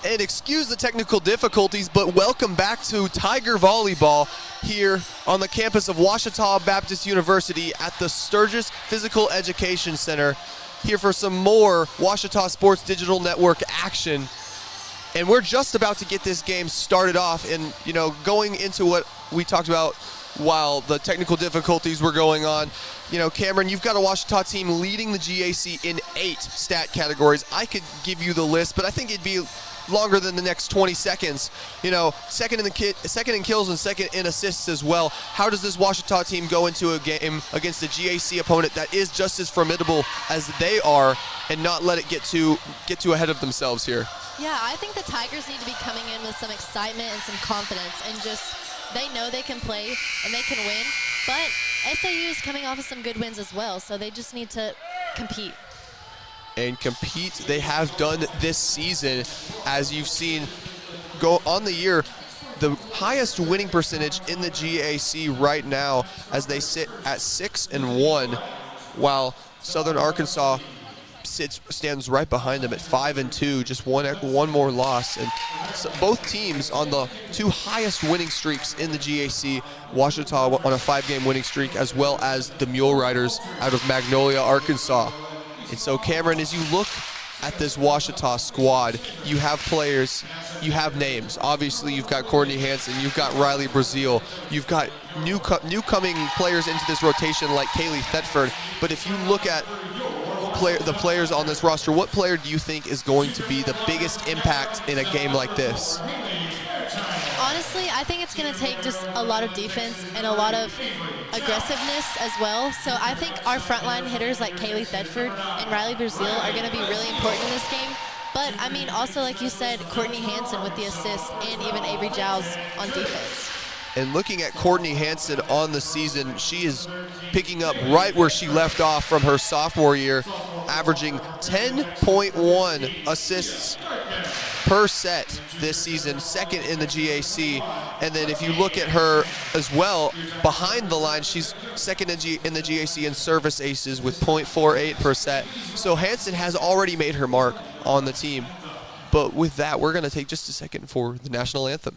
And excuse the technical difficulties, but welcome back to Tiger Volleyball here on the campus of Ouachita Baptist University at the Sturgis Physical Education Center, here for some more Ouachita Sports Digital Network action. And we're just about to get this game started off, and going into what we talked about while the technical difficulties were going on. Cameron, you've got a Ouachita team leading the GAC in 8 stat categories. I could give you the list, but I think it'd be longer than the next 20 seconds. Second in kills and second in assists as well. How does this Ouachita team go into a game against a GAC opponent that is just as formidable as they are and not let it get too ahead of themselves here? Yeah, I think the Tigers need to be coming in with some excitement and some confidence, and they know they can play and they can win, but SAU is coming off of some good wins as well, so they just need to compete. And compete they have done this season, as you've seen go on the year. The highest winning percentage in the GAC right now, as they sit at 6-1, while Southern Arkansas stands right behind them at 5-2, just one more loss. And so both teams on the 2 highest winning streaks in the GAC, Ouachita on a 5-game winning streak, as well as the Mule Riders out of Magnolia, Arkansas. And so, Cameron, as you look at this Ouachita squad, you have players, you have names. Obviously, you've got Courtney Hansen, you've got Riley Brazil, you've got newcoming players into this rotation like Kaylee Thetford. But if you look at the players on this roster, what player do you think is going to be the biggest impact in a game like this? Honestly, I think it's going to take just a lot of defense and a lot of aggressiveness as well. So I think our frontline hitters like Kaylee Thetford and Riley Brazil are going to be really important in this game. But, I mean, also, like you said, Courtney Hansen with the assists, and even Avery Giles on defense. And looking at Courtney Hansen on the season, she is picking up right where she left off from her sophomore year, averaging 10.1 assists per set this season, second in the GAC. And then if you look at her as well, behind the line, she's second in the GAC in service aces with 0.48 per set. So Hansen has already made her mark on the team. But with that, we're going to take just a second for the national anthem.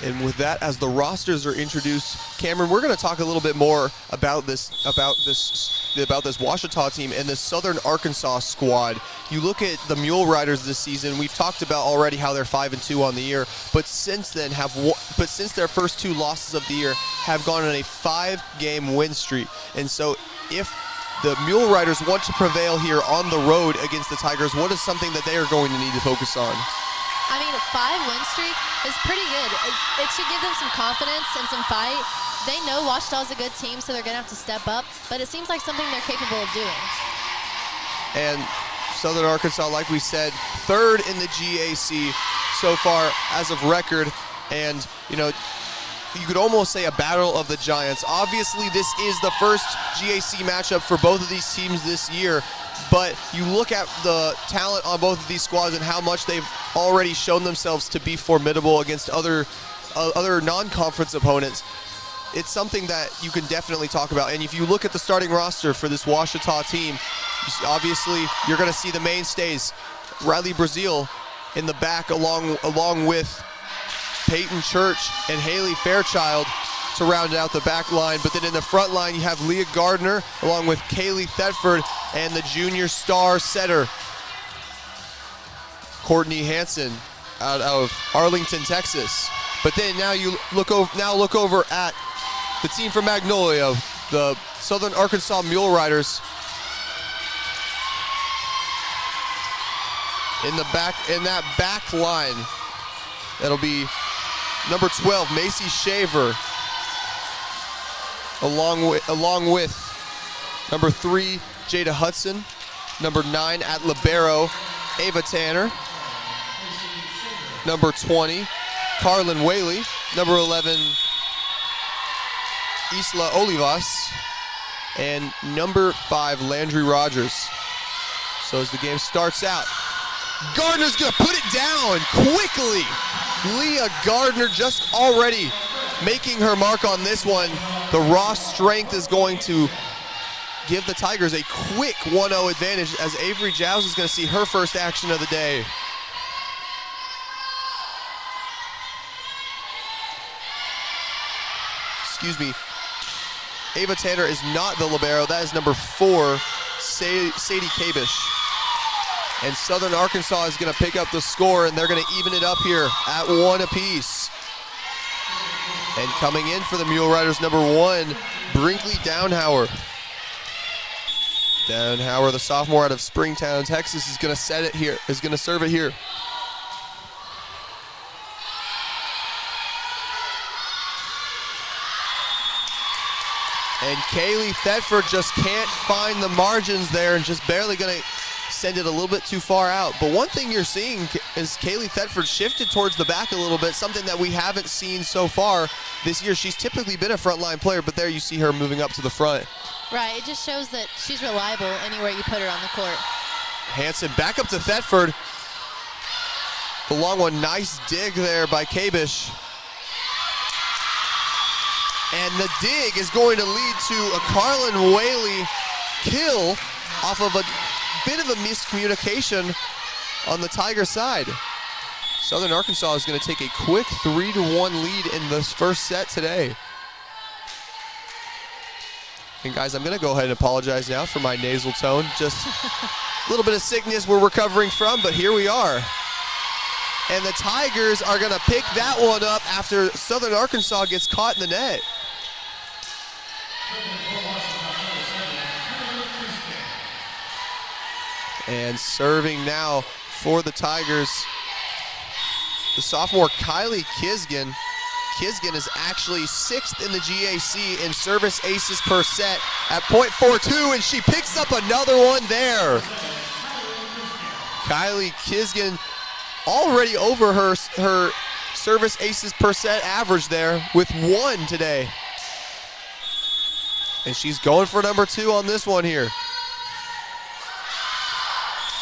And with that, as the rosters are introduced, Cameron, we're going to talk a little bit more about this Ouachita team and this Southern Arkansas squad. You look at the Mule Riders this season. We've talked about already how they're 5-2 on the year, but since then since their first 2 losses of the year have gone on a 5-game win streak. And so, if the Mule Riders want to prevail here on the road against the Tigers, what is something that they are going to need to focus on? I mean, a 5-win streak is pretty good. It should give them some confidence and some fight. They know Ouachita is a good team, so they're going to have to step up, but it seems like something they're capable of doing. And Southern Arkansas, like we said, 3rd in the GAC so far as of record, and you could almost say a battle of the giants. Obviously, this is the first GAC matchup for both of these teams this year, but you look at the talent on both of these squads and how much they've already shown themselves to be formidable against other other non-conference opponents, it's something that you can definitely talk about. And if you look at the starting roster for this Ouachita team, obviously you're going to see the mainstays. Riley Brazil in the back along with Peyton Church and Haley Fairchild to round out the back line. But then in the front line, you have Leah Gardner along with Kaylee Thetford and the junior star setter, Courtney Hansen out of Arlington, Texas. But then now you look over at the team from Magnolia, the Southern Arkansas Mule Riders. In that back line, that'll be number 12, Macy Shaver, along with number 3, Jada Hudson, number 9 at libero, Ava Tanner, number 20, Carlin Whaley, number 11, Isla Olivas, and number 5, Landry Rogers. So as the game starts out, Gardner's gonna put it down quickly. Leah Gardner just already making her mark on this one. The raw strength is going to give the Tigers a quick 1-0 advantage as Avery Giles is gonna see her first action of the day. Excuse me. Ava Tanner is not the libero. That is number 4, Sadie Kabish. And Southern Arkansas is going to pick up the score, and they're going to even it up here at 1 apiece. And coming in for the Mule Riders, number 1, Brinkley Downhauer. Downhauer, the sophomore out of Springtown, Texas, is going to set it here, is going to serve it here. And Kaylee Thetford just can't find the margins there and just barely going to send it a little bit too far out. But one thing you're seeing is Kaylee Thetford shifted towards the back a little bit, something that we haven't seen so far this year. She's typically been a frontline player, but there you see her moving up to the front. Right, it just shows that she's reliable anywhere you put her on the court. Hansen back up to Thetford. The long one, nice dig there by Kabish. And the dig is going to lead to a Carlin Whaley kill off of a bit of a miscommunication on the Tiger side. Southern Arkansas is going to take a quick 3-1 lead in this first set today. And guys, I'm going to go ahead and apologize now for my nasal tone. Just a little bit of sickness we're recovering from, but here we are. And the Tigers are going to pick that one up after Southern Arkansas gets caught in the net. And serving now for the Tigers, the sophomore Kylie Kisgan. Kisgan is actually 6th in the GAC in service aces per set at .42, and she picks up another one there. Kylie Kisgan already over her service aces per set average there with 1 today. And she's going for number 2 on this one here.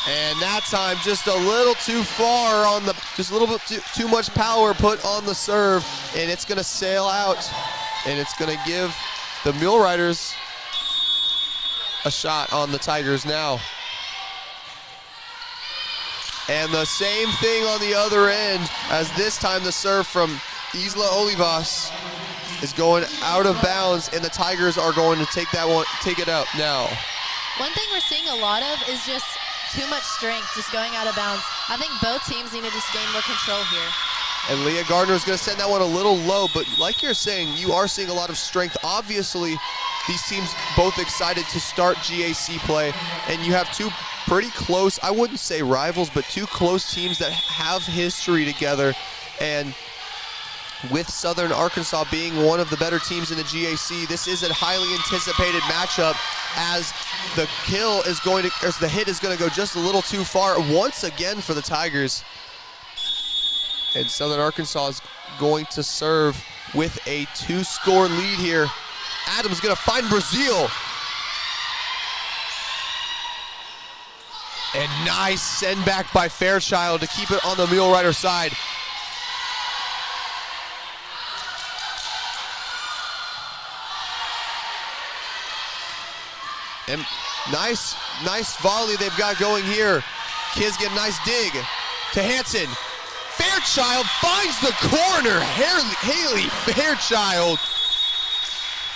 And that time just a little too far on just a little bit too much power put on the serve, and it's gonna sail out, and it's gonna give the Mule Riders a shot on the Tigers now. And the same thing on the other end, as this time the serve from Isla Olivas is going out of bounds, and the Tigers are going to take it up now. One thing we're seeing a lot of is just too much strength just going out of bounds. I think both teams need to just gain more control here. And Leah Gardner is going to send that one a little low, but like you're saying, you are seeing a lot of strength. Obviously, these teams both excited to start GAC play, and you have two pretty close, I wouldn't say rivals, but two close teams that have history together. And with Southern Arkansas being one of the better teams in the GAC, this is a highly anticipated matchup, as the hit is going to go just a little too far once again for the Tigers. And Southern Arkansas is going to serve with a 2-score lead here. Adams going to find Brazil. And nice send back by Fairchild to keep it on the Mule Rider side. And nice volley they've got going here. Kids get a nice dig to Hanson. Fairchild finds the corner. Haley Fairchild.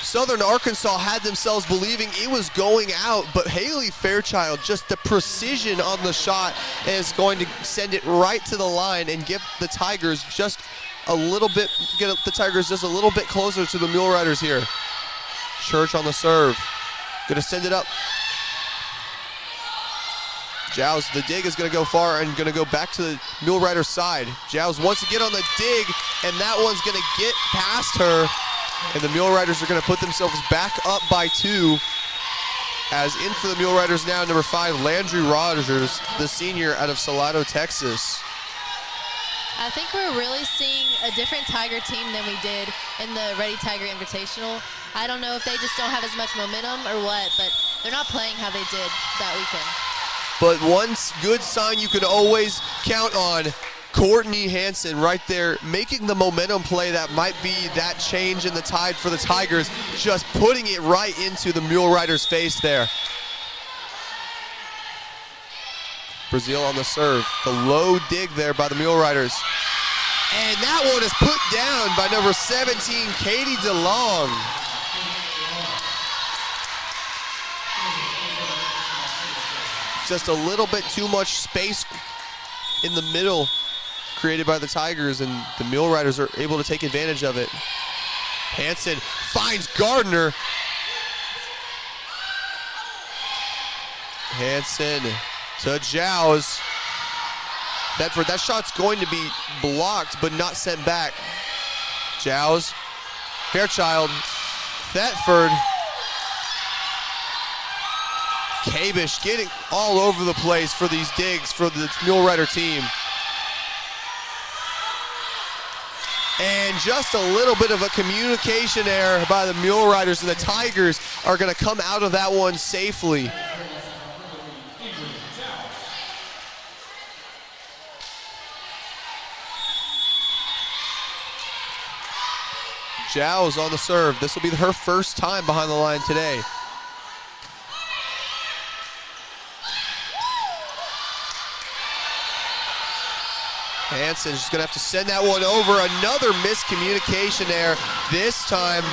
Southern Arkansas had themselves believing it was going out, but Haley Fairchild, just the precision on the shot, is going to send it right to the line and give the Tigers just a little bit, get the Tigers just a little bit closer to the Mule Riders here. Church on the serve. Gonna send it up. Giles, the dig is gonna go far and gonna go back to the Mule Rider side. Giles wants to get on the dig, and that one's gonna get past her. And the Mule Riders are gonna put themselves back up by 2. As in for the Mule Riders now, number 5, Landry Rogers, the senior out of Salado, Texas. I think we're really seeing a different Tiger team than we did in the Ready Tiger Invitational. I don't know if they just don't have as much momentum or what, but they're not playing how they did that weekend. But one good sign you can always count on, Courtney Hanson right there making the momentum play that might be that change in the tide for the Tigers, just putting it right into the Mule Riders' face there. Brazil on the serve. The low dig there by the Mule Riders. And that one is put down by number 17, Katie DeLong. Just a little bit too much space in the middle created by the Tigers, and the Mule Riders are able to take advantage of it. Hanson finds Gardner. Hanson to Giles. Thetford, that shot's going to be blocked but not sent back. Giles, Fairchild, Thetford. Kabish getting all over the place for these digs for the Mule Rider team. And just a little bit of a communication error by the Mule Riders, and the Tigers are going to come out of that one safely. Giles on the serve. This will be her first time behind the line today. Hanson's just gonna have to send that one over. Another miscommunication error. This time,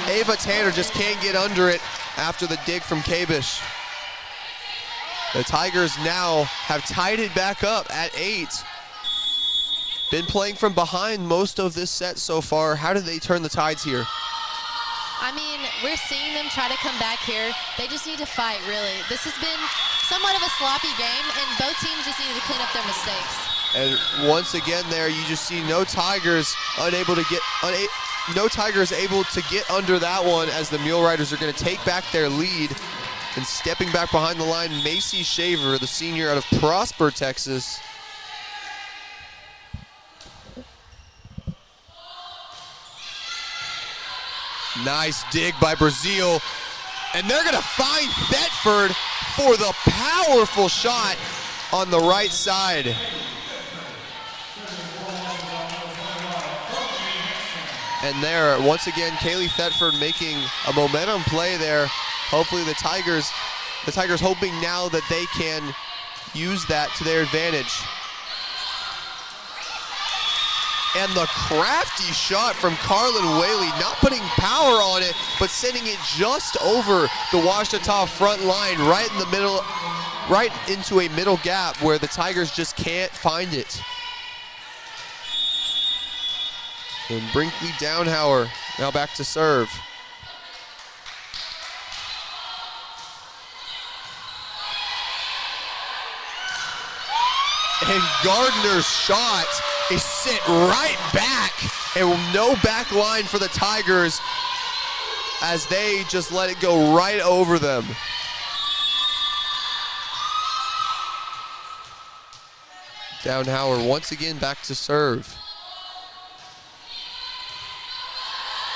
Ava Tanner just can't get under it after the dig from Kabish. The Tigers now have tied it back up at 8. Been playing from behind most of this set so far. How do they turn the tides here? I mean, we're seeing them try to come back here. They just need to fight, really. This has been somewhat of a sloppy game, and both teams just need to clean up their mistakes. And once again there, you just see no Tigers able to get under that one, as the Mule Riders are going to take back their lead. And stepping back behind the line, Macy Shaver, the senior out of Prosper, Texas. Nice dig by Brazil. And they're going to find Thetford for the powerful shot on the right side. And there, once again, Kaylee Thetford making a momentum play there. Hopefully the Tigers hoping now that they can use that to their advantage. And the crafty shot from Carlin Whaley, not putting power on it, but sending it just over the Ouachita front line, right in the middle, right into a middle gap where the Tigers just can't find it. And Brinkley Downhauer now back to serve. And Gardner's shot is sent right back, and no back line for the Tigers as they just let it go right over them. Downhauer once again back to serve.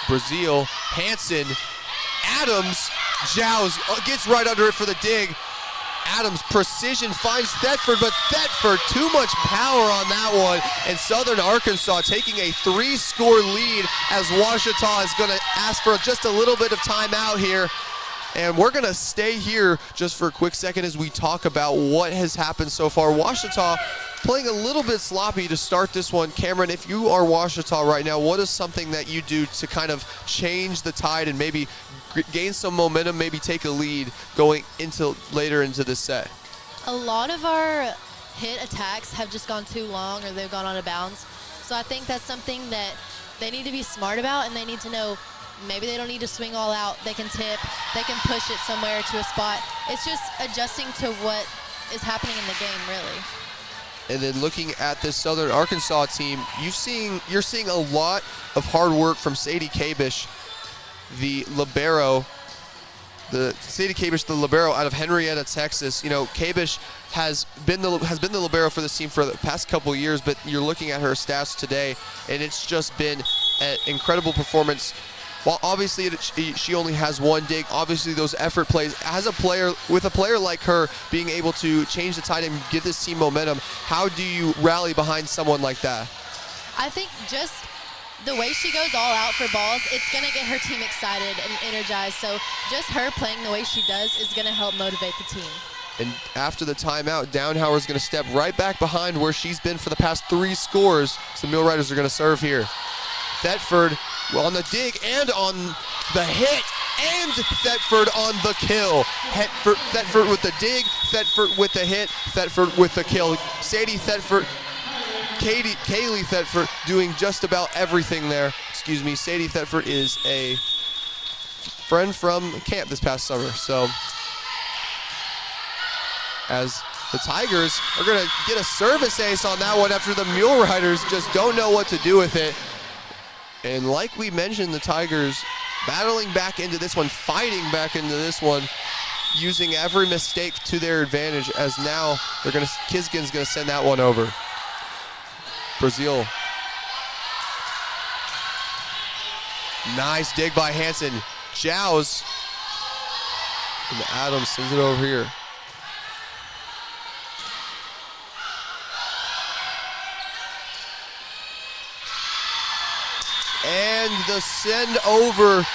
Brazil, Hanson, Adams, Giles gets right under it for the dig. Adams, precision, finds Thetford, but Thetford, too much power on that one. And Southern Arkansas taking a 3-score lead as Ouachita is going to ask for just a little bit of timeout here. And we're going to stay here just for a quick second as we talk about what has happened so far. Ouachita playing a little bit sloppy to start this one. Cameron, if you are Ouachita right now, what is something that you do to kind of change the tide and maybe gain some momentum, maybe take a lead going into later into this set? A lot of our hit attacks have just gone too long or they've gone out of bounds. So I think that's something that they need to be smart about, and they need to know maybe they don't need to swing all out. They can tip, they can push it somewhere to a spot. It's just adjusting to what is happening in the game, really. And then looking at this Southern Arkansas team, you're seeing a lot of hard work from Sadie Kabish, the libero. Sadie Kabish, the libero out of Henrietta, Texas. You know, Kabish has been the libero for this team for the past couple years, but you're looking at her stats today, and it's just been an incredible performance. While obviously she only has one dig, obviously those effort plays, as a player, with a player like her being able to change the tide and give this team momentum, how do you rally behind someone like that? I think just the way she goes all out for balls, it's going to get her team excited and energized. So just her playing the way she does is going to help motivate the team. And after the timeout, Downhauer is going to step right back behind where she's been for the past 3 scores. So Mule Riders are going to serve here. Thetford on the dig and on the hit, and Thetford on the kill. Thetford with the dig, Thetford with the hit, Thetford with the kill. Sadie Thetford, Kaylee Thetford doing just about everything there. Excuse me, Sadie Thetford is a friend from camp this past summer. So as the Tigers are going to get a service ace on that one after the Mule Riders just don't know what to do with it. And like we mentioned, the Tigers battling back into this one, fighting back into this one, using every mistake to their advantage, as now Kisgin's going to send that one over. Brazil. Nice dig by Hansen. Jows. And Adams sends it over here. And the send over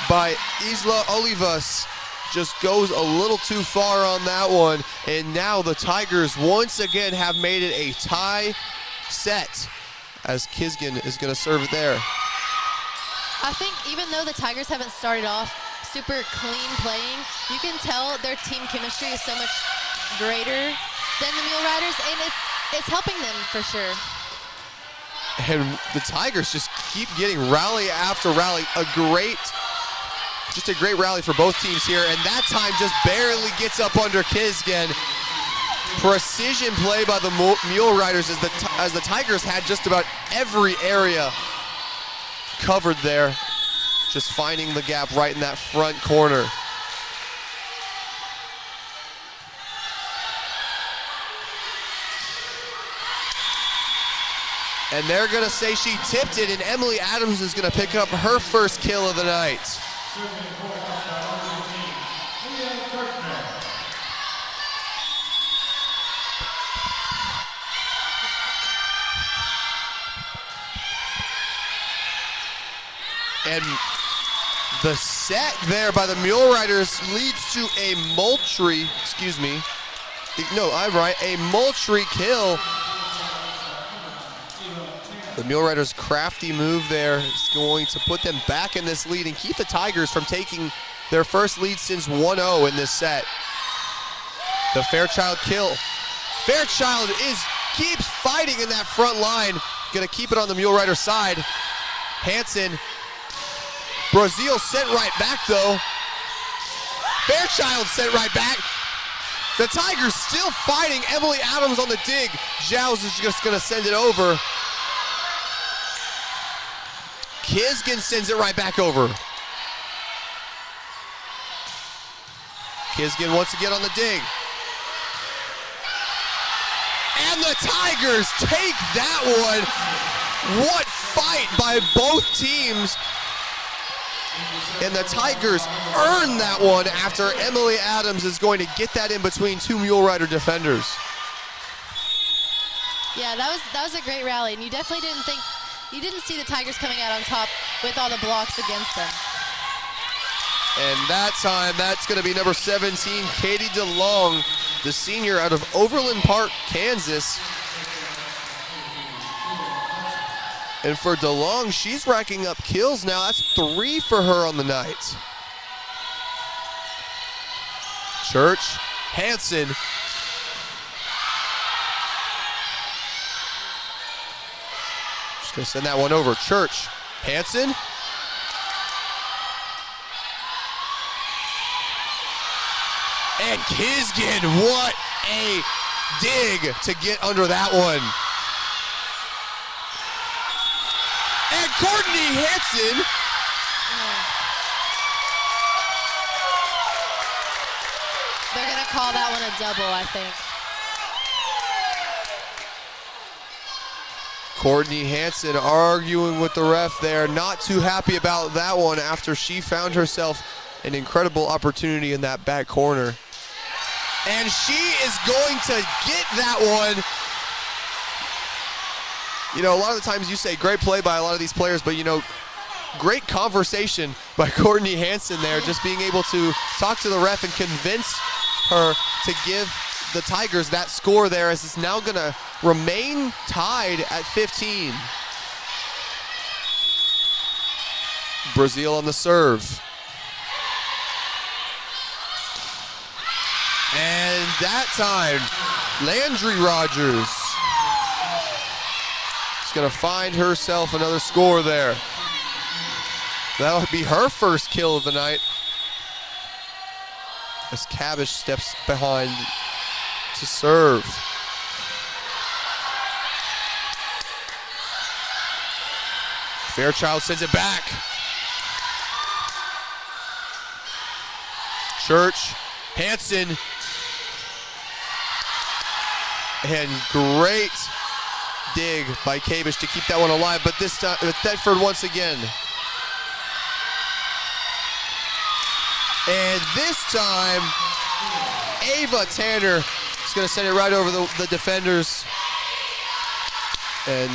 by Isla Olivas just goes a little too far on that one. And now the Tigers once again have made it a tie set, as Kisgin is going to serve it there. I think even though the Tigers haven't started off super clean playing, you can tell their team chemistry is so much greater than the Mule Riders, and it's helping them for sure. And the Tigers just keep getting rally after rally. Just a great rally for both teams here, and that time just barely gets up under Kisgin. Precision play by the Mule Riders as the Tigers had just about every area covered there, just finding the gap right in that front corner. And they're going to say she tipped it, and Emily Adams is going to pick up her first kill of the night. And the set there by the Mule Riders leads to a Moultrie, a Moultrie kill. The Mule Riders' crafty move there is going to put them back in this lead and keep the Tigers from taking their first lead since 1-0 in this set. The Fairchild kill. Fairchild keeps fighting in that front line. Gonna keep it on the Mule Rider side. Hansen. Brazil sent right back though. Fairchild sent right back. The Tigers still fighting. Emily Adams on the dig. Jows is just gonna send it over. Kisgin sends it right back over. Kisgin once again on the dig. And the Tigers take that one. What fight by both teams. And the Tigers earn that one after Emily Adams is going to get that in between two Mule Rider defenders. Yeah, that was a great rally, and you definitely didn't see the Tigers coming out on top with all the blocks against them. And that time, that's going to be number 17, Katie DeLong, the senior out of Overland Park, Kansas. And for DeLong, she's racking up kills now. That's 3 for her on the night. Church, Hanson. Just going to send that one over. Church, Hanson. And Kisgan, what a dig to get under that one. And Courtney Hanson. They're going to call that one a double, I think. Courtney Hanson arguing with the ref there. Not too happy about that one after she found herself an incredible opportunity in that back corner. And she is going to get that one. You know, a lot of the times you say great play by a lot of these players, but you know, great conversation by Courtney Hanson there, just being able to talk to the ref and convince her to give the Tigers that score there, as it's now gonna remain tied at 15. Brazil on the serve. And that time, Landry Rogers is going to find herself another score there. That would be her first kill of the night, as Cabish steps behind to serve. Fairchild sends it back. Church, Hanson. And great dig by Cabish to keep that one alive, but this time with Thetford once again. And this time, Ava Tanner is going to send it right over the defenders. And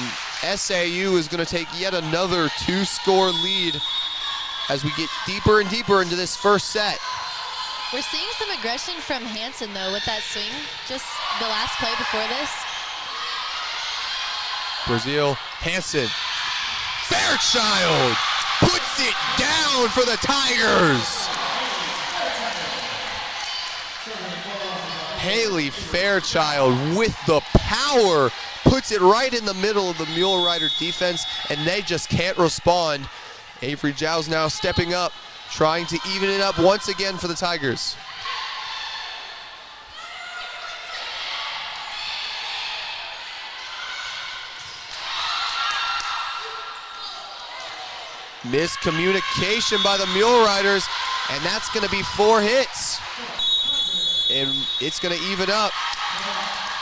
SAU is going to take yet another 2-score lead as we get deeper and deeper into this first set. We're seeing some aggression from Hanson, though, with that swing, just the last play before this. Brazil, Hanson. Fairchild puts it down for the Tigers. Haley Fairchild with the power puts it right in the middle of the Mule Rider defense, and they just can't respond. Avery Giles now stepping up, trying to even it up once again for the Tigers. Miscommunication by the Mule Riders, and that's going to be 4 hits. And it's going to even up.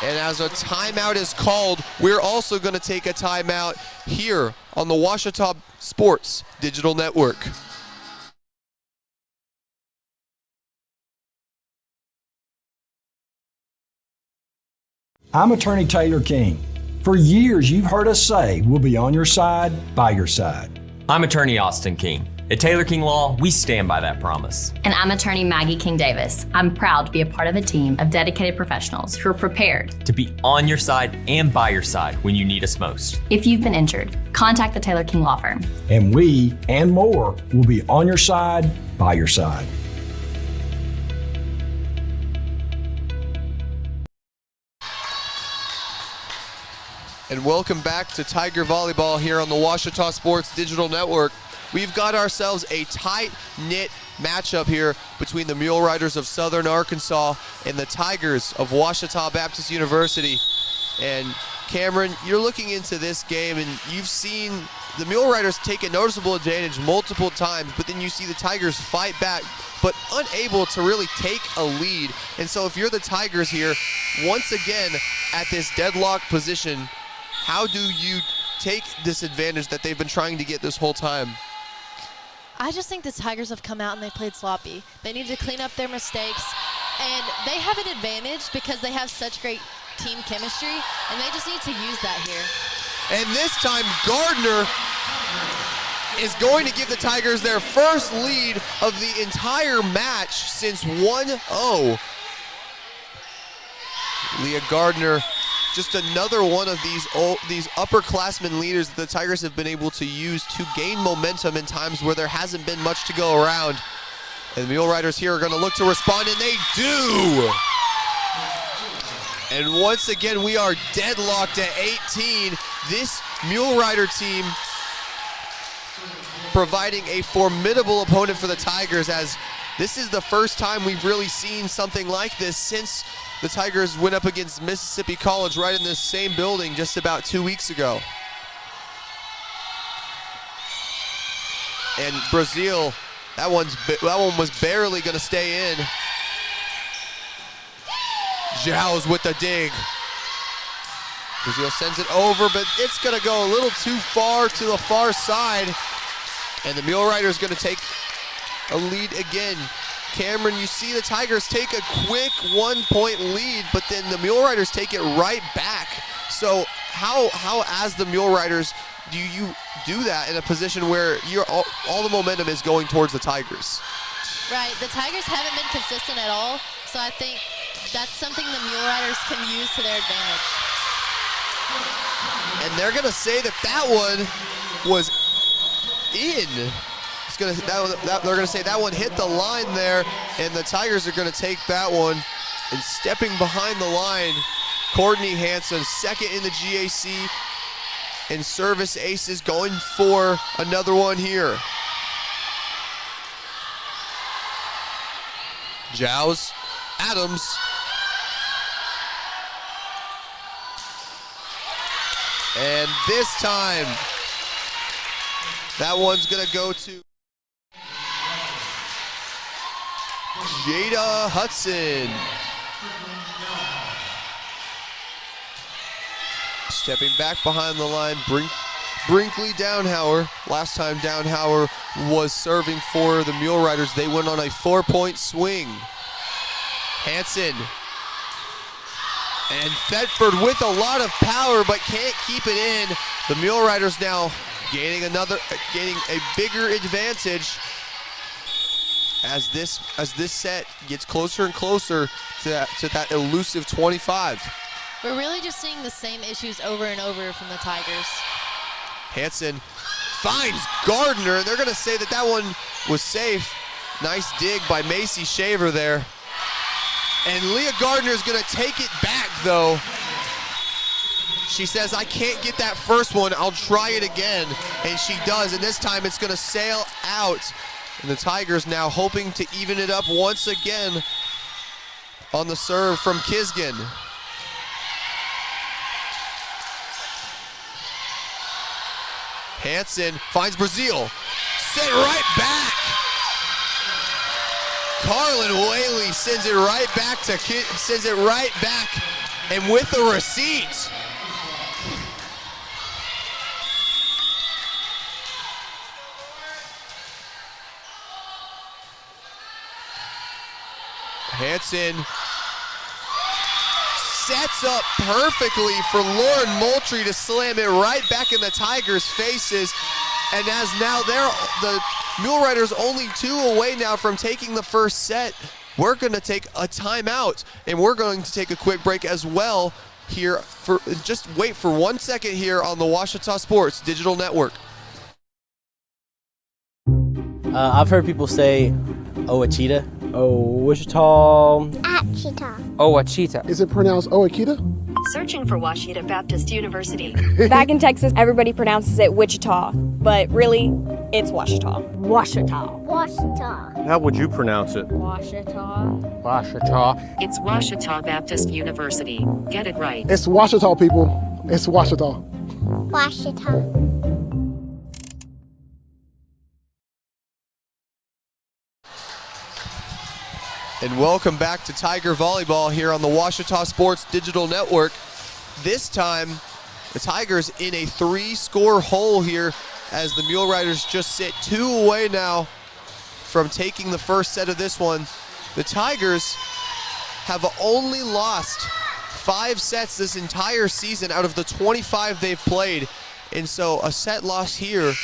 And as a timeout is called, we're also going to take a timeout here on the Ouachita Sports Digital Network. I'm Attorney Taylor King. For years, you've heard us say we'll be on your side, by your side. I'm Attorney Austin King. At Taylor King Law, we stand by that promise. And I'm Attorney Maggie King Davis. I'm proud to be a part of a team of dedicated professionals who are prepared to be on your side and by your side when you need us most. If you've been injured, contact the Taylor King Law Firm. And we, and more, will be on your side, by your side. And welcome back to Tiger Volleyball here on the Ouachita Sports Digital Network. We've got ourselves a tight-knit matchup here between the Mule Riders of Southern Arkansas and the Tigers of Ouachita Baptist University. And Cameron, you're looking into this game and you've seen the Mule Riders take a noticeable advantage multiple times, but then you see the Tigers fight back, but unable to really take a lead. And so if you're the Tigers here, once again at this deadlock position, how do you take this advantage that they've been trying to get this whole time? I just think the Tigers have come out and they played sloppy. They need to clean up their mistakes, and they have an advantage because they have such great team chemistry, and they just need to use that here. And this time Gardner is going to give the Tigers their first lead of the entire match since 1-0. Leah Gardner, just another one of these upperclassmen leaders that the Tigers have been able to use to gain momentum in times where there hasn't been much to go around. And the Mule Riders here are going to look to respond, and they do! And once again, we are deadlocked at 18. This Mule Rider team providing a formidable opponent for the Tigers, as this is the first time we've really seen something like this since the Tigers went up against Mississippi College right in this same building just about 2 weeks ago. And Brazil, that one was barely going to stay in. Zhao's with the dig. Brazil sends it over, but it's going to go a little too far to the far side. And the Mule Riders going to take a lead again. Cameron, you see the Tigers take a quick 1-point lead, but then the Mule Riders take it right back. So how as the Mule Riders do you do that in a position where all the momentum is going towards the Tigers? Right, the Tigers haven't been consistent at all, so I think that's something the Mule Riders can use to their advantage. And they're going to say that one was in. They're going to say that one hit the line there, and the Tigers are going to take that one. And stepping behind the line, Courtney Hanson, second in the GAC, and service aces going for another one here. Zhao's, Adams. And this time, that one's going to go to Jada Hudson. Stepping back behind the line, Brinkley Downhauer. Last time Downhauer was serving for the Mule Riders, they went on a 4-point swing. Hanson. And Thetford with a lot of power, but can't keep it in. The Mule Riders now gaining a bigger advantage as this set gets closer and closer to that elusive 25. We're really just seeing the same issues over and over from the Tigers. Hanson finds Gardner, and they're going to say that one was safe. Nice dig by Macy Shaver there. And Leah Gardner is going to take it back, though. She says, I can't get that first one. I'll try it again. And she does, and this time it's going to sail out. And the Tigers now hoping to even it up once again on the serve from Kisgan. Hanson finds Brazil. Sent right back. Carlin Whaley sends it right back, and with a receipt. Hanson sets up perfectly for Lauren Moultrie to slam it right back in the Tigers' faces. And as now the Mule Riders only 2 away now from taking the first set, we're going to take a timeout, and we're going to take a quick break as well here. Just wait for 1 second here on the Ouachita Sports Digital Network. I've heard people say Ouachita. Ouachita. Achita. Ouachita. Is it pronounced Ouachita? Searching for Ouachita Baptist University. Back in Texas, everybody pronounces it Wichita, but really, it's Ouachita. Ouachita. Ouachita. How would you pronounce it? Ouachita. Ouachita. It's Ouachita Baptist University. Get it right. It's Ouachita, people. It's Ouachita. Ouachita. And welcome back to Tiger Volleyball here on the Ouachita Sports Digital Network. This time, the Tigers in a 3-score hole here as the Mule Riders just sit 2 away now from taking the first set of this one. The Tigers have only lost 5 sets this entire season out of the 25 they've played. And so a set loss here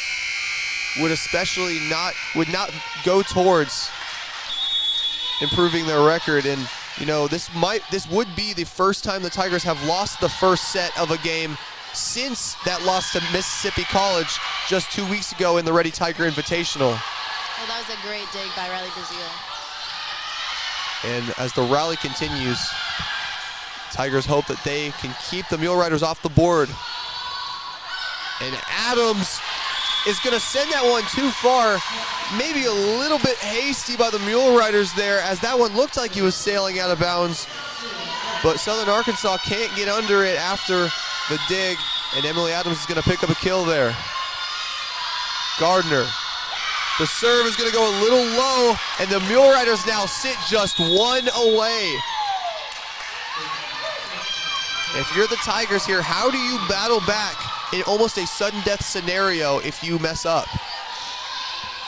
would not go towards improving their record. And this would be the first time the Tigers have lost the first set of a game since that loss to Mississippi College just 2 weeks ago in the Ready Tiger Invitational. Well, that was a great dig by Riley Brazil. And as the rally continues, Tigers hope that they can keep the Mule Riders off the board. And Adams is going to send that one too far. Maybe a little bit hasty by the Mule Riders there, as that one looked like he was sailing out of bounds. But Southern Arkansas can't get under it after the dig, and Emily Adams is going to pick up a kill there. Gardner. The serve is going to go a little low, and the Mule Riders now sit just one away. If you're the Tigers here, how do you battle back in almost a sudden death scenario if you mess up?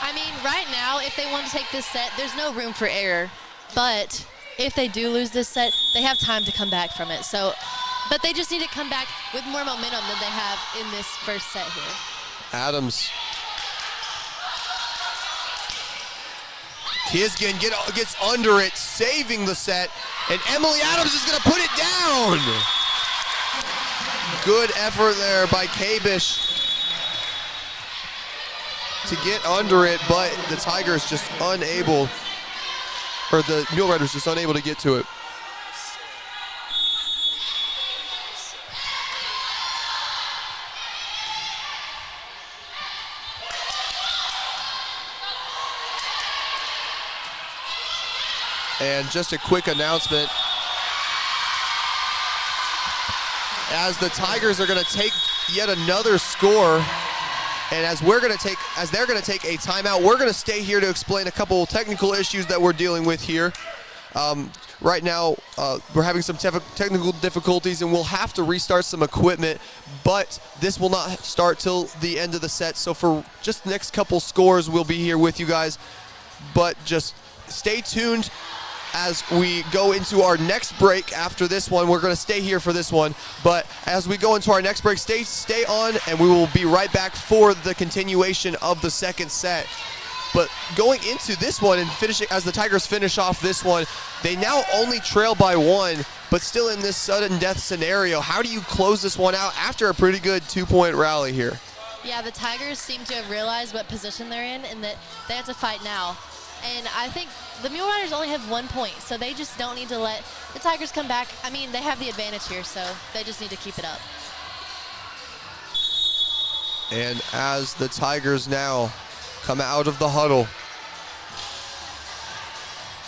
I mean, right now, if they want to take this set, there's no room for error. But if they do lose this set, they have time to come back from it. But they just need to come back with more momentum than they have in this first set here. Adams. Kisgan gets under it, saving the set, and Emily Adams is going to put it down. Good effort there by Kabish to get under it, but the Tigers just unable, or the Mule Riders just unable to get to it. And just a quick announcement. As the Tigers are going to take yet another score, and as they're going to take a timeout, we're going to stay here to explain a couple technical issues that we're dealing with here. Right now, we're having some technical difficulties, and we'll have to restart some equipment, but this will not start till the end of the set. So for just the next couple scores, we'll be here with you guys, but just stay tuned as we go into our next break after this one. We're going to stay here for this one, but as we go into our next break, stay on, and we will be right back for the continuation of the second set. But going into this one and finishing, as the Tigers finish off this one, they now only trail by one, but still in this sudden death scenario. How do you close this one out after a pretty good 2-point rally here? Yeah, the Tigers seem to have realized what position they're in and that they have to fight now. And I think the Mule Riders only have 1 point, so they just don't need to let the Tigers come back. I mean, they have the advantage here, so they just need to keep it up. And as the Tigers now come out of the huddle,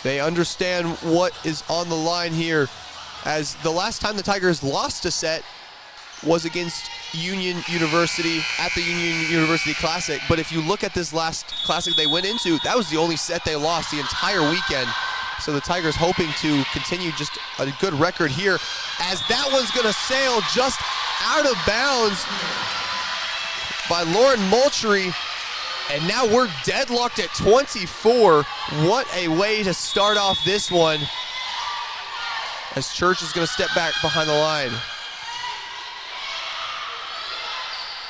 they understand what is on the line here, as the last time the Tigers lost a set was against Union University at the Union University Classic. But if you look at this last Classic they went into, that was the only set they lost the entire weekend. So the Tigers hoping to continue just a good record here, as that one's going to sail just out of bounds by Lauren Moultrie. And now we're deadlocked at 24. What a way to start off this one, as Church is going to step back behind the line.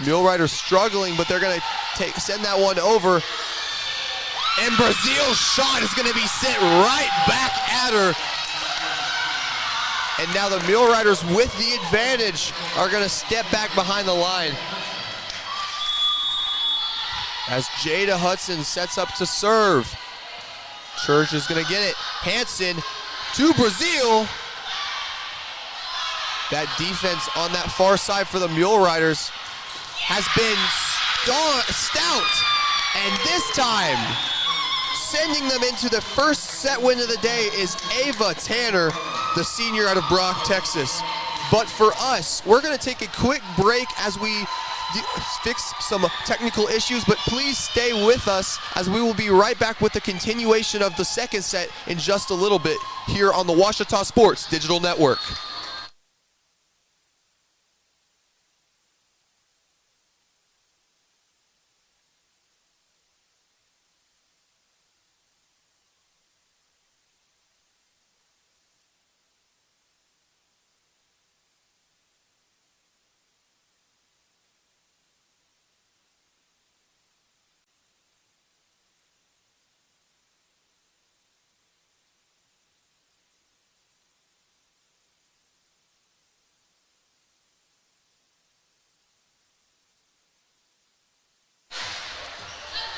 Mule Riders struggling, but they're going to send that one over. And Brazil's shot is going to be sent right back at her. And now the Mule Riders, with the advantage, are going to step back behind the line, as Jada Hudson sets up to serve. Church is going to get it. Hanson to Brazil. That defense on that far side for the Mule Riders has been stout. And this time, sending them into the first set win of the day is Ava Tanner, the senior out of Brock, Texas. But for us, we're going to take a quick break as we fix some technical issues, but please stay with us, as we will be right back with the continuation of the second set in just a little bit here on the Ouachita Sports Digital Network.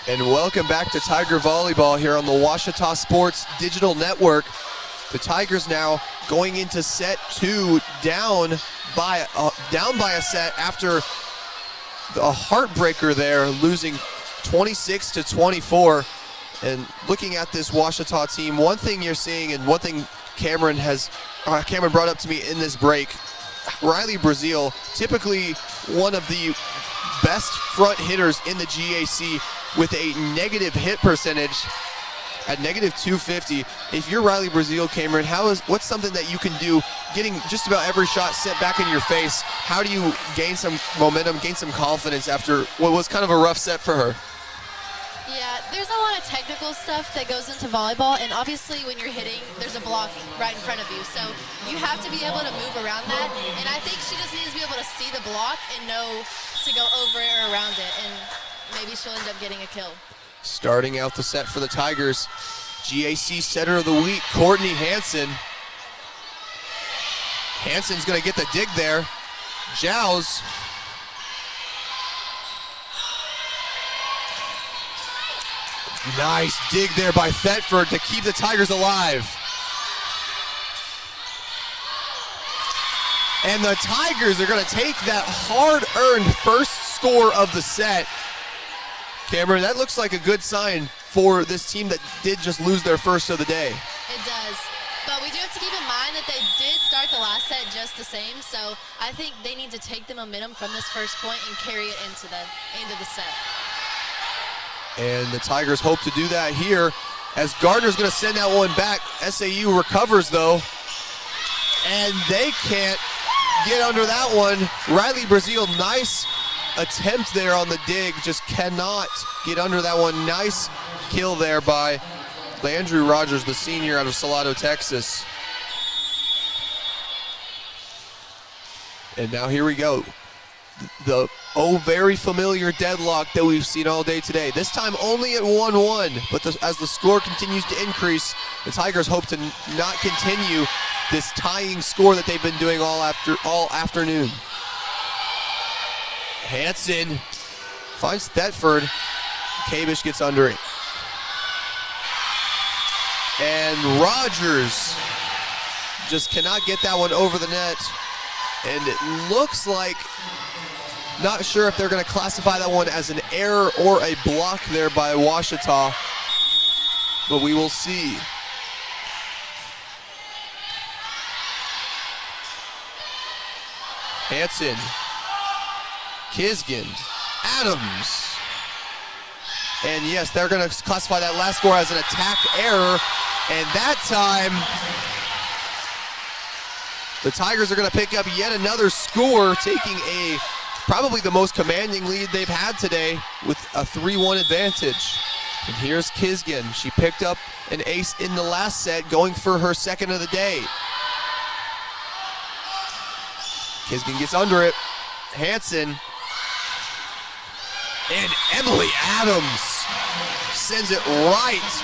And welcome back to Tiger Volleyball here on the Ouachita Sports Digital Network. The Tigers now going into set 2 down by a set after a heartbreaker there, losing 26-24. And looking at this Ouachita team, one thing you're seeing and one thing Cameron brought up to me in this break, Riley Brazil, typically one of the best front hitters in the GAC with a negative hit percentage at -250. If you're Riley Brazil, Cameron, what's something that you can do getting just about every shot sent back in your face? How do you gain some momentum, gain some confidence after what was kind of a rough set for her? Yeah, there's a lot of technical stuff that goes into volleyball, and obviously when you're hitting, there's a block right in front of you. So you have to be able to move around that, and I think she just needs to be able to see the block and know to go over it or around it, and maybe she'll end up getting a kill. Starting out the set for the Tigers, GAC Setter of the Week, Courtney Hansen. Hansen's gonna get the dig there. Jows. Nice dig there by Thetford to keep the Tigers alive. And the Tigers are gonna take that hard-earned first score of the set. Cameron, that looks like a good sign for this team that did just lose their first of the day. It does. But we do have to keep in mind that they did start the last set just the same, so I think they need to take the momentum from this first point and carry it into the end of the set. And the Tigers hope to do that here as Gardner's going to send that one back. SAU recovers though, and they can't get under that one. Riley Brazil, nice attempt there on the dig, just cannot get under that one. Nice kill there by Landry Rogers, the senior out of Salado, Texas. And now here we go. The very familiar deadlock that we've seen all day today. This time only at 1-1, but as the score continues to increase, the Tigers hope to not continue this tying score that they've been doing all afternoon. Hansen finds Thetford. Kabish gets under it. And Rogers just cannot get that one over the net. And it looks like, not sure if they're going to classify that one as an error or a block there by Ouachita, but we will see. Hansen, Kisgan, Adams. And yes, they're going to classify that last score as an attack error. And that time, the Tigers are going to pick up yet another score, taking probably the most commanding lead they've had today with a 3-1 advantage. And here's Kisgan. She picked up an ace in the last set, going for her second of the day. Kisgan gets under it. Hansen. And Emily Adams sends it right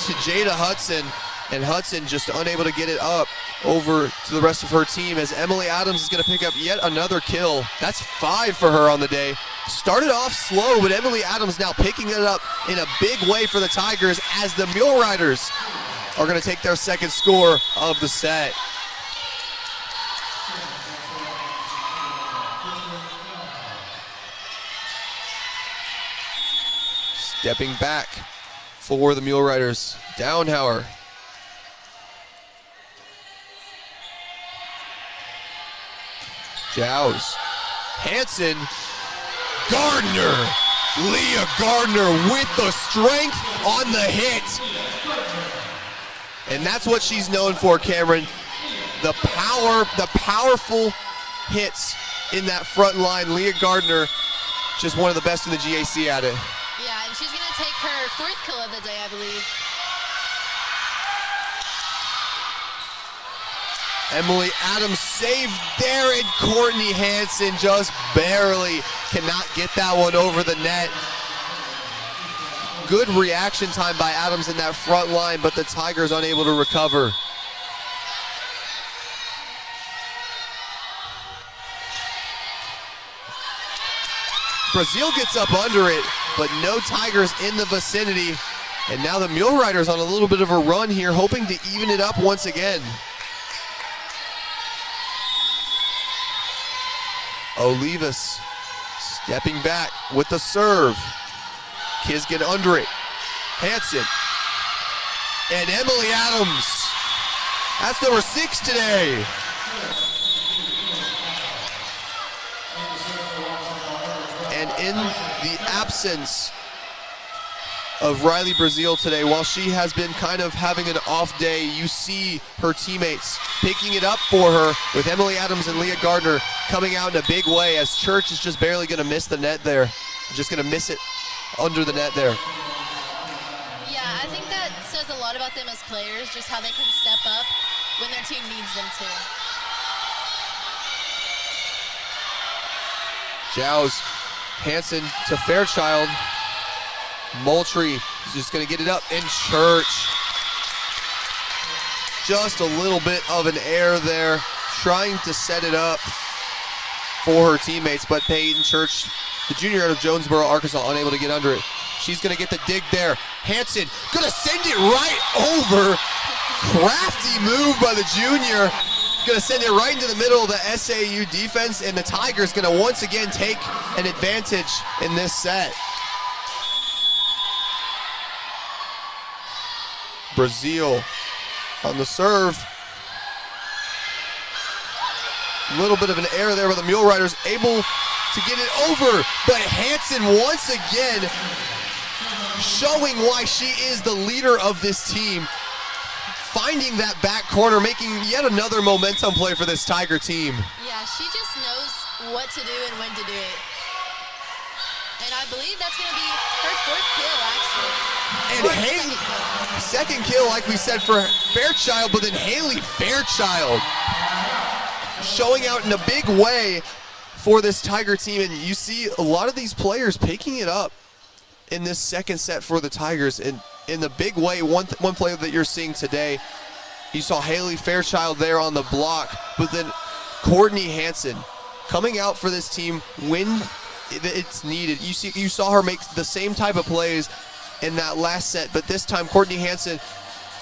to Jada Hudson. And Hudson just unable to get it up over to the rest of her team as Emily Adams is going to pick up yet another kill. That's 5 for her on the day. Started off slow, but Emily Adams now picking it up in a big way for the Tigers as the Mule Riders are going to take their second score of the set. Stepping back for the Mule Riders, Downhauer. Jows. Hansen. Gardner. Leah Gardner with the strength on the hit. And that's what she's known for, Cameron. The powerful hits in that front line. Leah Gardner, just one of the best in the GAC at it. Yeah, and she's going to take her 4th kill of the day, I believe. Emily Adams saved there, and Courtney Hansen just barely cannot get that one over the net. Good reaction time by Adams in that front line, but the Tigers unable to recover. Brazil gets up under it, but no Tigers in the vicinity. And now the Mule Riders on a little bit of a run here, hoping to even it up once again. Olivas stepping back with the serve. Kids get under it. Hansen. And Emily Adams. That's number 6 today. And in the absence of Riley Brazil today, while she has been kind of having an off day, you see her teammates picking it up for her with Emily Adams and Leah Gardner coming out in a big way, as Church is just barely going to miss the net there. Just going to miss it under the net there. Yeah, I think that says a lot about them as players, just how they can step up when their team needs them to. Giles, Hansen to Fairchild. Moultrie is just going to get it up, and Church. Just a little bit of an error there, trying to set it up for her teammates, but Peyton Church, the junior out of Jonesboro, Arkansas, unable to get under it. She's going to get the dig there. Hansen going to send it right over. Crafty move by the junior. Going to send it right into the middle of the SAU defense, and the Tigers going to once again take an advantage in this set. Brazil on the serve. A little bit of an error there by the Mule Riders, able to get it over, but Hansen once again showing why she is the leader of this team. Finding that back corner, making yet another momentum play for this Tiger team. Yeah, she just knows what to do and when to do it. And I believe that's going to be her 4th kill, actually. And Haley, second kill, like we said, for Fairchild, but then Haley Fairchild showing out in a big way for this Tiger team. And you see a lot of these players picking it up in this second set for the Tigers. And in the big way, one player that you're seeing today, you saw Haley Fairchild there on the block, but then Courtney Hansen coming out for this team when it's needed. You saw her make the same type of plays in that last set, but this time Courtney Hansen,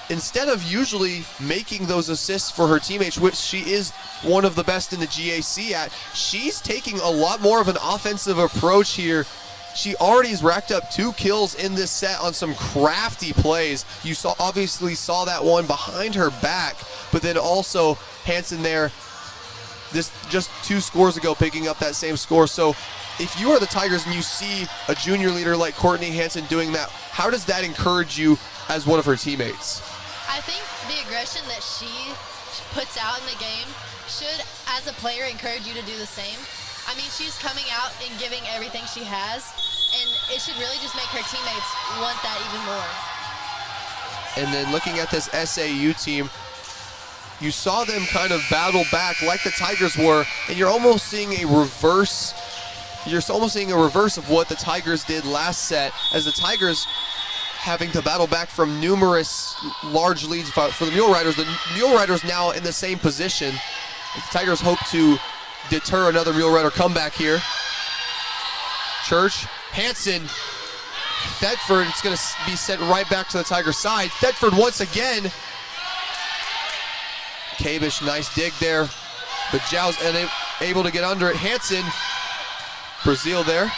instead of usually making those assists for her teammates, which she is one of the best in the GAC at, she's taking a lot more of an offensive approach here. She already has racked up 2 kills in this set on some crafty plays. You obviously saw that one behind her back, but then also Hansen there, this just 2 scores ago, picking up that same score. So if you are the Tigers and you see a junior leader like Courtney Hansen doing that, how does that encourage you as one of her teammates? I think the aggression that she puts out in the game should, as a player, encourage you to do the same. I mean, she's coming out and giving everything she has, and it should really just make her teammates want that even more. And then looking at this SAU team, you saw them kind of battle back like the Tigers were, and you're almost seeing a reverse. You're almost seeing a reverse of what the Tigers did last set, as the Tigers having to battle back from numerous large leads for the Mule Riders. The Mule Riders now in the same position. The Tigers hope to deter another Mule Rider comeback here. Church, Hansen, Thetford, it's going to be sent right back to the Tiger side. Thetford once again. Kabish, nice dig there, but Giles able to get under it. Hansen, Brazil there.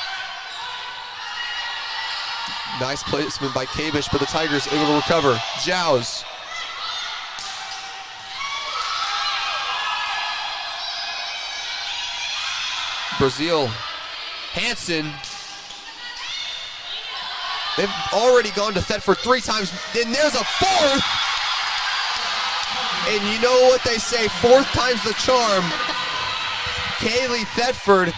Nice placement by Kabish, but the Tigers able to recover. Giles. Brazil, Hansen. They've already gone to Thetford 3 times, and there's a 4th. And you know what they say, 4th time's the charm. Kaylee Thetford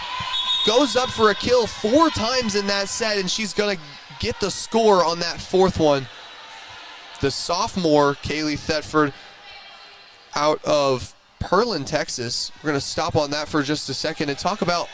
goes up for a kill 4 times in that set, and she's going to get the score on that 4th one. The sophomore, Kaylee Thetford, out of Pearland, Texas. We're going to stop on that for just a second and talk about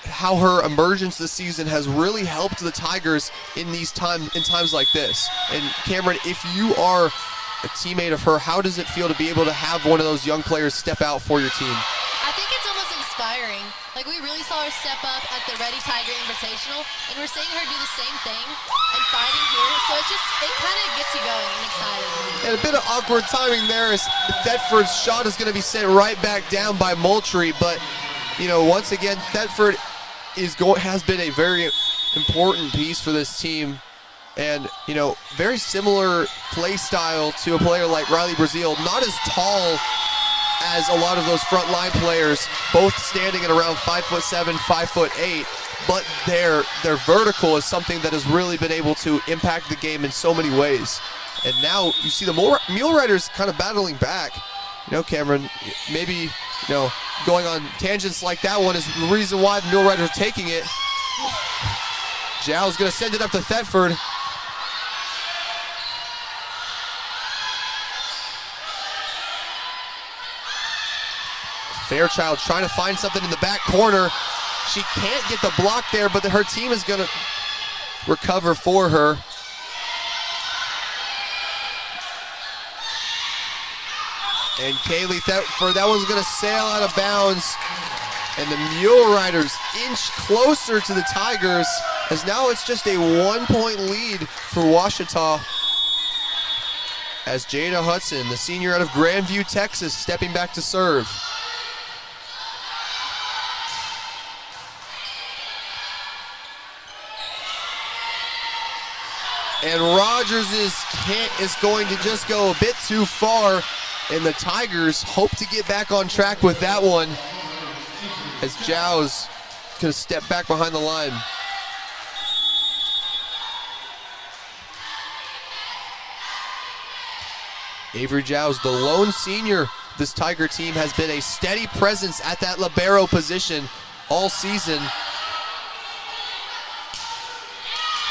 how her emergence this season has really helped the Tigers in times like this. And Cameron, if you are a teammate of her, how does it feel to be able to have one of those young players step out for your team? I think it's almost inspiring. Like, Like, we really saw her step up at the Ready Tiger Invitational, and we're seeing her do the same thing and fighting here. So it kind of gets you going and excited. And a bit of awkward timing there as Thetford's shot is going to be sent right back down by Moultrie. But, once again, Thetford has been a very important piece for this team. And, very similar play style to a player like Riley Brazil. Not as tall as a lot of those front line players, both standing at around 5'7", 5'8", but their vertical is something that has really been able to impact the game in so many ways. And now you see the Mule Riders kind of battling back. Cameron, maybe, going on tangents like that one is the reason why the Mule Riders are taking it. Zhao's going to send it up to Thetford. Fairchild trying to find something in the back corner. She can't get the block there, but her team is going to recover for her. And Kaylee Thetford, that one's going to sail out of bounds. And the Mule Riders inch closer to the Tigers, as now it's just a 1-point lead for Ouachita. As Jada Hudson, the senior out of Grandview, Texas, stepping back to serve. And Rogers' hit is going to just go a bit too far, and the Tigers hope to get back on track with that one, as Zhao's going to step back behind the line. Avery Zhao's the lone senior. This Tiger team has been a steady presence at that libero position all season.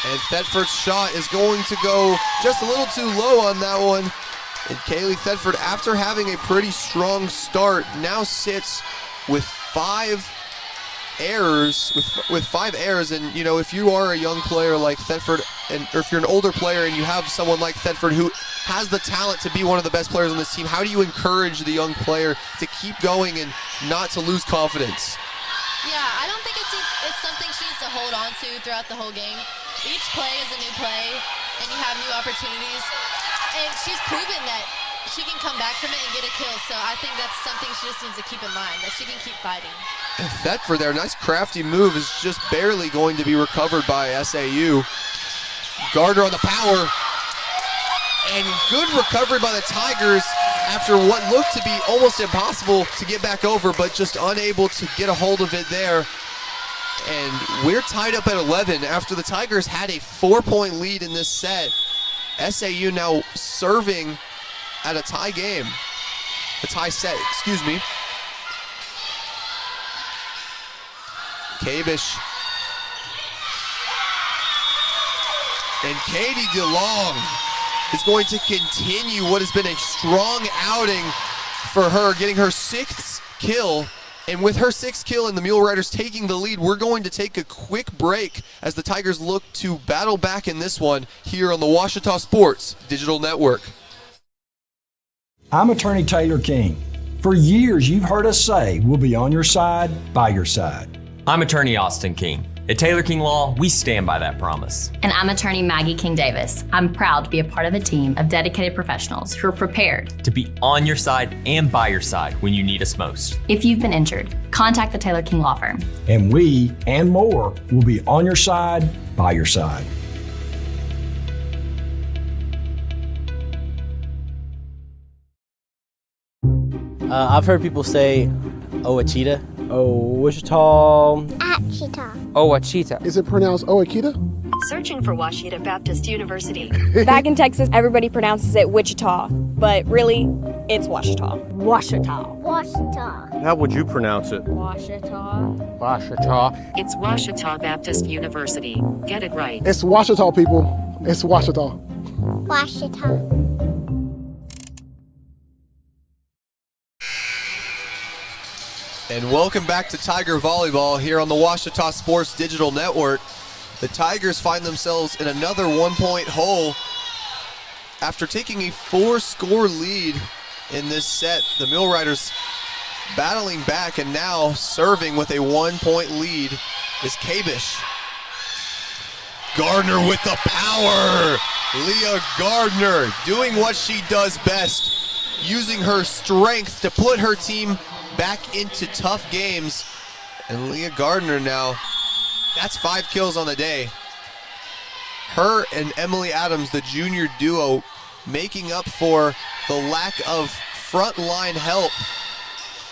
And Thetford's shot is going to go just a little too low on that one. And Kaylee Thetford, after having a pretty strong start, now sits with 5 errors. With 5 errors, and if you are a young player like Thetford, or if you're an older player and you have someone like Thetford who has the talent to be one of the best players on this team, how do you encourage the young player to keep going and not to lose confidence? Yeah, I don't think it's something she needs to hold on to throughout the whole game. Each play is a new play, and you have new opportunities. And she's proven that she can come back from it and get a kill. So I think that's something she just needs to keep in mind, that she can keep fighting. And Thetford there, nice crafty move, is just barely going to be recovered by SAU. Gardner on the power. And good recovery by the Tigers after what looked to be almost impossible to get back over, but just unable to get a hold of it there. And we're tied up at 11 after the Tigers had a 4-point lead in this set. SAU now serving at a tie game. A tie set, excuse me. Kabish. And Katie DeLong is going to continue what has been a strong outing for her, getting her 6th kill. And with her 6th kill and the Mule Riders taking the lead, we're going to take a quick break as the Tigers look to battle back in this one here on the Ouachita Sports Digital Network. I'm Attorney Taylor King. For years, you've heard us say we'll be on your side, by your side. I'm Attorney Austin King. At Taylor King Law, we stand by that promise. And I'm attorney Maggie King Davis. I'm proud to be a part of a team of dedicated professionals who are prepared to be on your side and by your side when you need us most. If you've been injured, contact the Taylor King Law Firm. And we, and more, will be on your side, by your side. I've heard people say, Ouachita. Ouachita. Ouachita. Ouachita. Is it pronounced Ouachita? Searching for Ouachita Baptist University. Back in Texas, everybody pronounces it Wichita, but really, it's Ouachita. Ouachita. Ouachita. How would you pronounce it? Ouachita. Ouachita. It's Ouachita Baptist University. Get it right. It's Ouachita, people. It's Ouachita. Ouachita. And welcome back to Tiger Volleyball here on the Ouachita Sports Digital Network. The Tigers find themselves in another 1-point hole after taking a 4-score lead in this set. The Mule Riders battling back, and now serving with a 1-point lead is Kabish. Gardner with the power. Leah Gardner doing what she does best, using her strength to put her team back into tough games. And Leah Gardner now, that's 5 kills on the day. Her and Emily Adams, the junior duo, making up for the lack of frontline help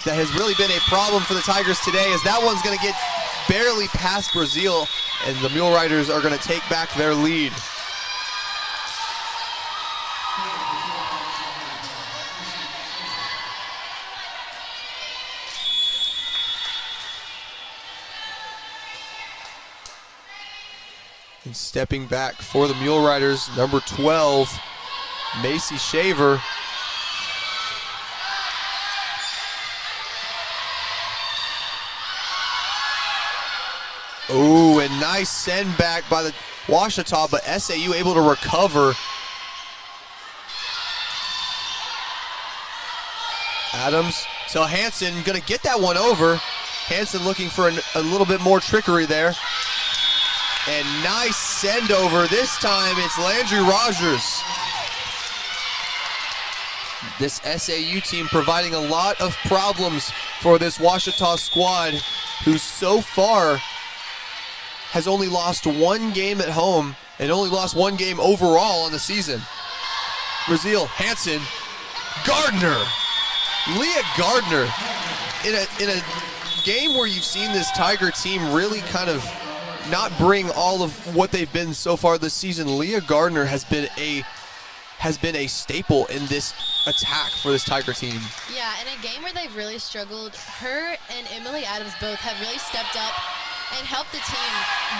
that has really been a problem for the Tigers today, as that one's going to get barely past Brazil, and the Mule Riders are going to take back their lead. And stepping back for the Mule Riders, number 12, Macy Shaver. Oh, and nice send back by the Ouachita, but SAU able to recover. Adams to Hanson, gonna get that one over. Hanson looking for a little bit more trickery there. And nice send over. This time it's Landry Rogers. This SAU team providing a lot of problems for this Ouachita squad, who so far has only lost 1 game at home and only lost 1 game overall on the season. Brazil, Hanson, Gardner, Leah Gardner. In a game where you've seen this Tiger team really kind of not bring all of what they've been so far this season, Leah Gardner has been a staple in this attack for this Tiger team. Yeah, in a game where they've really struggled, her and Emily Adams both have really stepped up and helped the team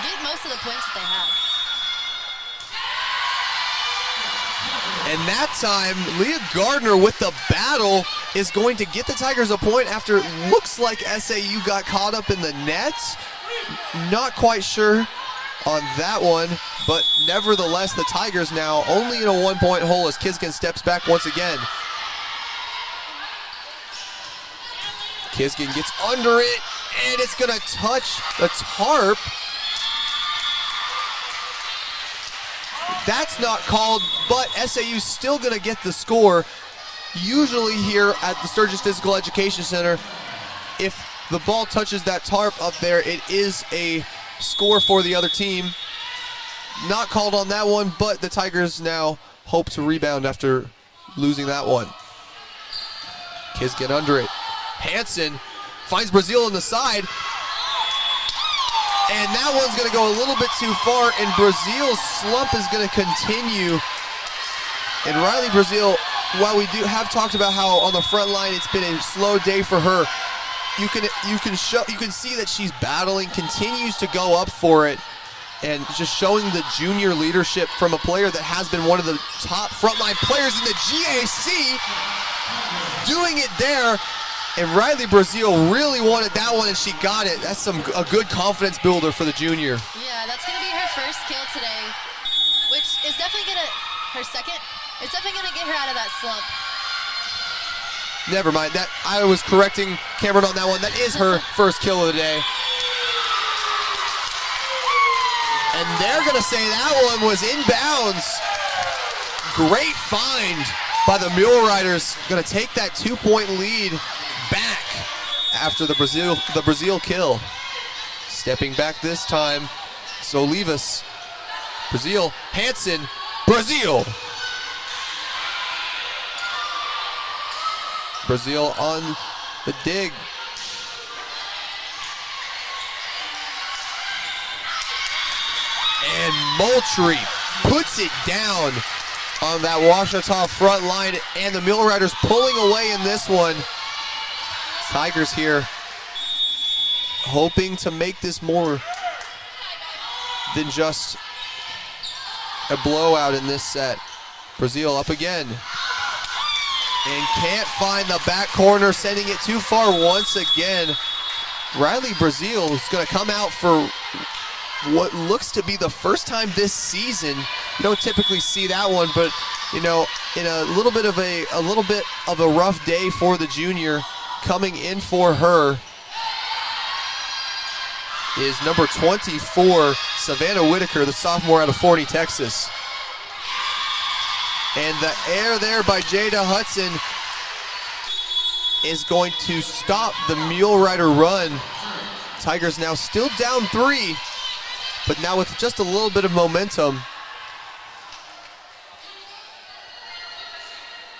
get most of the points that they have. And that time, Leah Gardner with the battle is going to get the Tigers a point after it looks like SAU got caught up in the nets. Not quite sure on that one, but nevertheless, the Tigers now only in a 1-point hole as Kisgan steps back once again. Kisgan gets under it, and it's gonna touch the tarp. That's not called, but SAU's still gonna get the score. Usually here at the Sturgis Physical Education Center, if the ball touches that tarp up there, it is a score for the other team. Not called on that one, but the Tigers now hope to rebound after losing that one. Kids get under it. Hanson finds Brazil on the side, and that one's gonna go a little bit too far, and Brazil's slump is gonna continue. And Riley Brazil, while we have talked about how on the front line it's been a slow day for her, you can see that she's battling, continues to go up for it, and just showing the junior leadership from a player that has been one of the top frontline players in the GAC, doing it there. And Riley Brazil really wanted that one, and she got it. That's a good confidence builder for the junior. Yeah, that's going to be her first kill today, which is definitely going to, her second, it's definitely going to get her out of that slump. Never mind, that I was correcting Cameron on that one. That is her first kill of the day. And they're going to say that one was inbounds. Great find by the Mule Riders. Going to take that 2-point lead back after the Brazil kill. Stepping back this time, Solivas. Brazil, Hanson, Brazil. Brazil on the dig. And Moultrie puts it down on that Ouachita front line, and the Mule Riders pulling away in this one. Tigers here hoping to make this more than just a blowout in this set. Brazil up again. And can't find the back corner, sending it too far once again. Riley Brazil is going to come out for what looks to be the first time this season. You don't typically see that one, but you know, in a little bit of a rough day for the junior, coming in for her is number 24, Savannah Whitaker, the sophomore out of Forney, Texas. And the air there by Jada Hudson is going to stop the Mule Rider run. Tigers now still down 3, but now with just a little bit of momentum.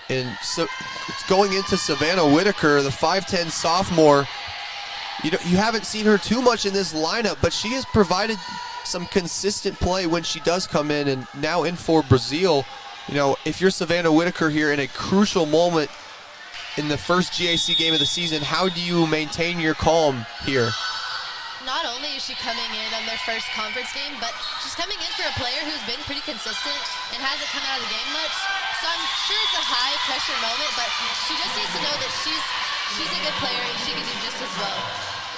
And so it's going into Savannah Whitaker, the 5'10 sophomore. You haven't seen her too much in this lineup, but she has provided some consistent play when she does come in, and now in for Brazil. If you're Savannah Whitaker here in a crucial moment in the first GAC game of the season, how do you maintain your calm here? Not only is she coming in on their first conference game, but she's coming in for a player who's been pretty consistent and hasn't come out of the game much. So I'm sure it's a high pressure moment, but she just needs to know that she's a good player and she can do just as well.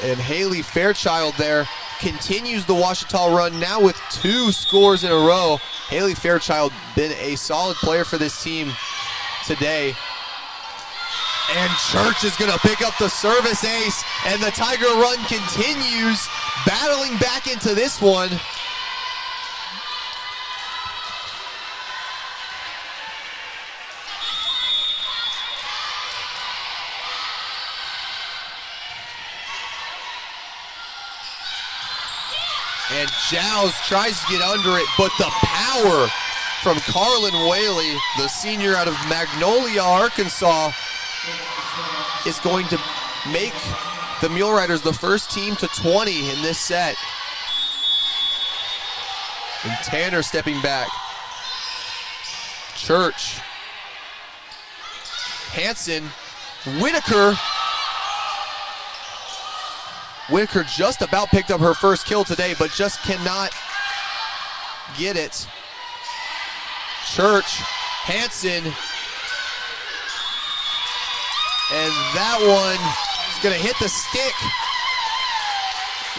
And Haley Fairchild there continues the Ouachita run, now with 2 scores in a row. Haley Fairchild been a solid player for this team today. And Church is going to pick up the service ace, and the Tiger run continues, battling back into this one. And Giles tries to get under it, but the power from Carlin Whaley, the senior out of Magnolia, Arkansas, is going to make the Mule Riders the first team to 20 in this set. And Tanner stepping back. Church. Hanson. Whitaker. Whitaker just about picked up her first kill today, but just cannot get it. Church. Hanson. And that one is going to hit the stick.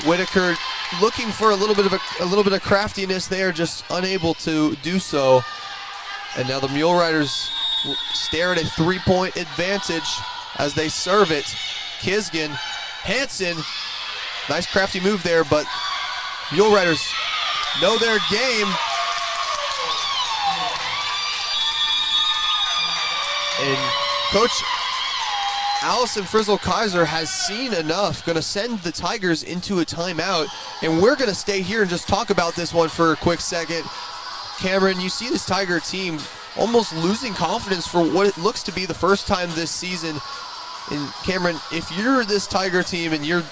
Whitaker looking for a little bit of craftiness there, just unable to do so. And now the Mule Riders stare at a 3-point advantage as they serve it. Kisgan, Hanson, nice crafty move there, but Mule Riders know their game. And Coach Allison Frizzle-Kaiser has seen enough, going to send the Tigers into a timeout, and we're going to stay here and just talk about this one for a quick second. Cameron, you see this Tiger team almost losing confidence for what it looks to be the first time this season. And Cameron, if you're this Tiger team and you're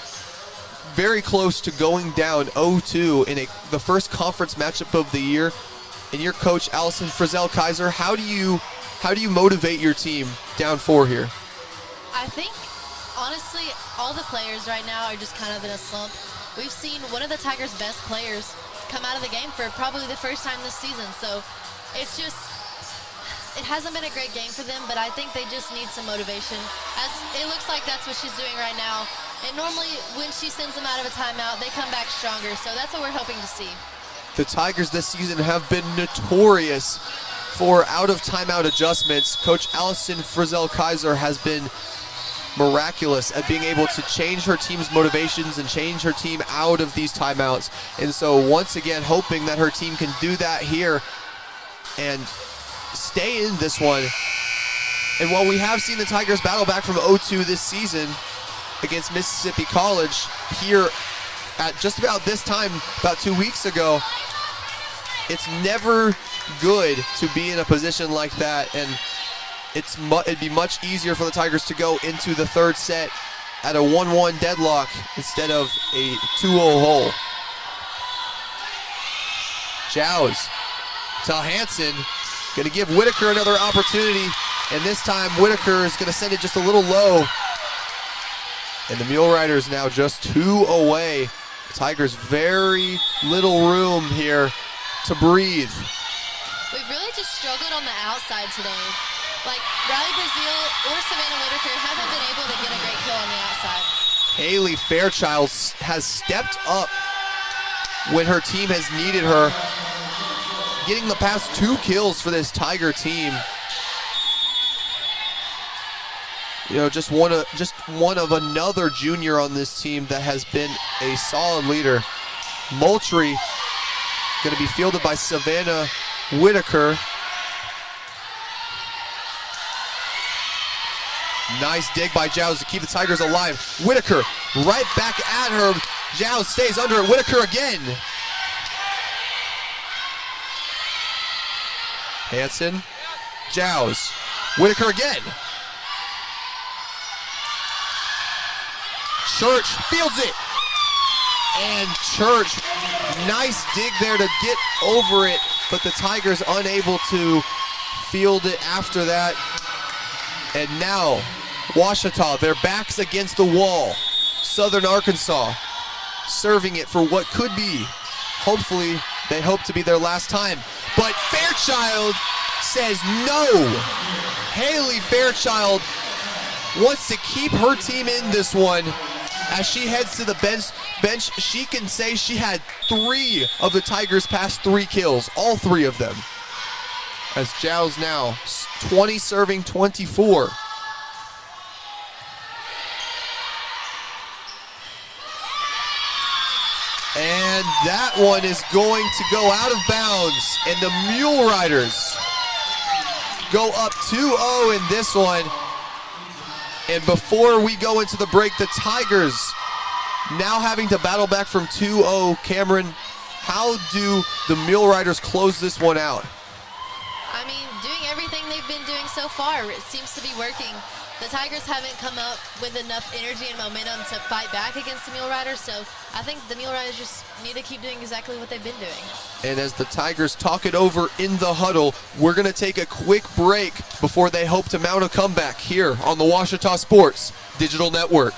very close to going down 0-2 in the first conference matchup of the year, and your coach Allison Frizzle-Kaiser, how do you motivate your team down 4 here? I think, honestly, all the players right now are just kind of in a slump. We've seen one of the Tigers' best players come out of the game for probably the first time this season. So it's just, it hasn't been a great game for them, but I think they just need some motivation. As it looks like that's what she's doing right now. And normally when she sends them out of a timeout, they come back stronger. So that's what we're hoping to see. The Tigers this season have been notorious for out of timeout adjustments. Coach Allison Frizzle-Kaiser has been miraculous at being able to change her team's motivations and change her team out of these timeouts. And so once again, hoping that her team can do that here and stay in this one. And while we have seen the Tigers battle back from 0-2 this season against Mississippi College, here at just about this time, about 2 weeks ago, it's never good to be in a position like that, and it'd be much easier for the Tigers to go into the third set at a 1-1 deadlock instead of a 2-0 hole. Giles to Hanson, going to give Whitaker another opportunity, and this time Whitaker is going to send it just a little low. And the Mule Riders now just 2 away. The Tigers very little room here to breathe. We've really just struggled on the outside today. Like, Riley Brazil or Savannah Whitaker haven't been able to get a great kill on the outside. Haley Fairchild has stepped up when her team has needed her, getting the past 2 kills for this Tiger team. just one of another junior on this team that has been a solid leader. Moultrie going to be fielded by Savannah Whitaker. Nice dig by Giles to keep the Tigers alive. Whitaker right back at her. Giles stays under it. Whitaker again. Hanson, Giles, Whitaker again. Church fields it. And Church, nice dig there to get over it, but the Tigers unable to field it after that. And now, Ouachita, their backs against the wall. Southern Arkansas serving it for what could be, hopefully, they hope to be their last time. But Fairchild says no. Haley Fairchild wants to keep her team in this one. As she heads to the bench, she can say she had 3 of the Tigers' past 3 kills, all 3 of them. As Giles now 20 serving 24. And that one is going to go out of bounds, and the Mule Riders go up 2-0 in this one. And before we go into the break, the Tigers now having to battle back from 2-0. Cameron, how do the Mule Riders close this one out? I mean, doing everything they've been doing so far, it seems to be working. The Tigers haven't come up with enough energy and momentum to fight back against the Mule Riders, so I think the Mule Riders just need to keep doing exactly what they've been doing. And as the Tigers talk it over in the huddle, we're going to take a quick break before they hope to mount a comeback here on the Ouachita Sports Digital Network.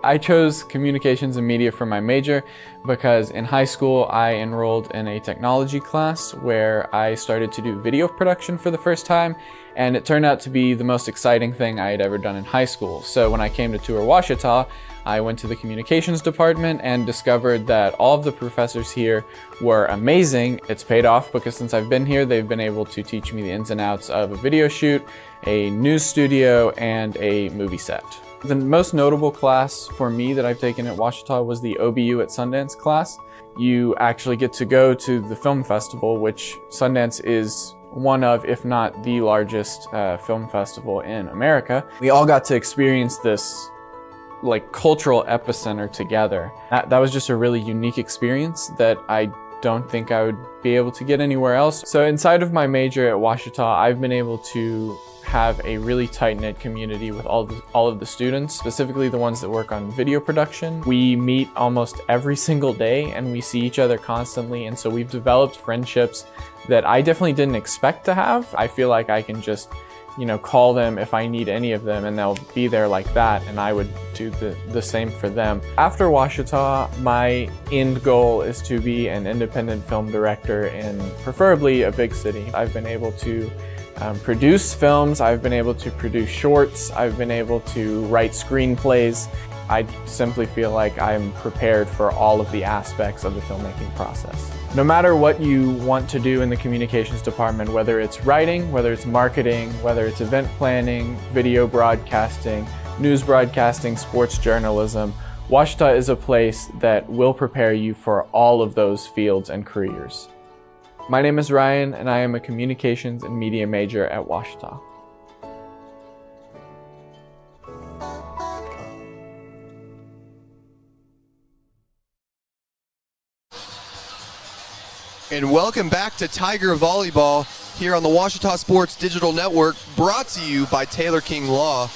I chose communications and media for my major because in high school I enrolled in a technology class where I started to do video production for the first time, and it turned out to be the most exciting thing I had ever done in high school. So when I came to tour Ouachita, I went to the communications department and discovered that all of the professors here were amazing. It's paid off because since I've been here, they've been able to teach me the ins and outs of a video shoot, a news studio, and a movie set. The most notable class for me that I've taken at Ouachita was the OBU at Sundance class. You actually get to go to the film festival, which Sundance is one of, if not the largest film festival in America. We all got to experience this cultural epicenter together. That was just a really unique experience that I don't think I would be able to get anywhere else. So inside of my major at Ouachita, I've been able to have a really tight-knit community with all of the students, specifically the ones that work on video production. We meet almost every single day and we see each other constantly, and so we've developed friendships that I definitely didn't expect to have. I feel like I can just call them if I need any of them and they'll be there like that, and I would do the same for them. After Ouachita, my end goal is to be an independent film director in preferably a big city. I've been able to produce films, I've been able to produce shorts, I've been able to write screenplays. I simply feel like I'm prepared for all of the aspects of the filmmaking process. No matter what you want to do in the communications department, whether it's writing, whether it's marketing, whether it's event planning, video broadcasting, news broadcasting, sports journalism, Ouachita is a place that will prepare you for all of those fields and careers. My name is Ryan, and I am a communications and media major at Ouachita. And welcome back to Tiger Volleyball here on the Ouachita Sports Digital Network, brought to you by Taylor King Law.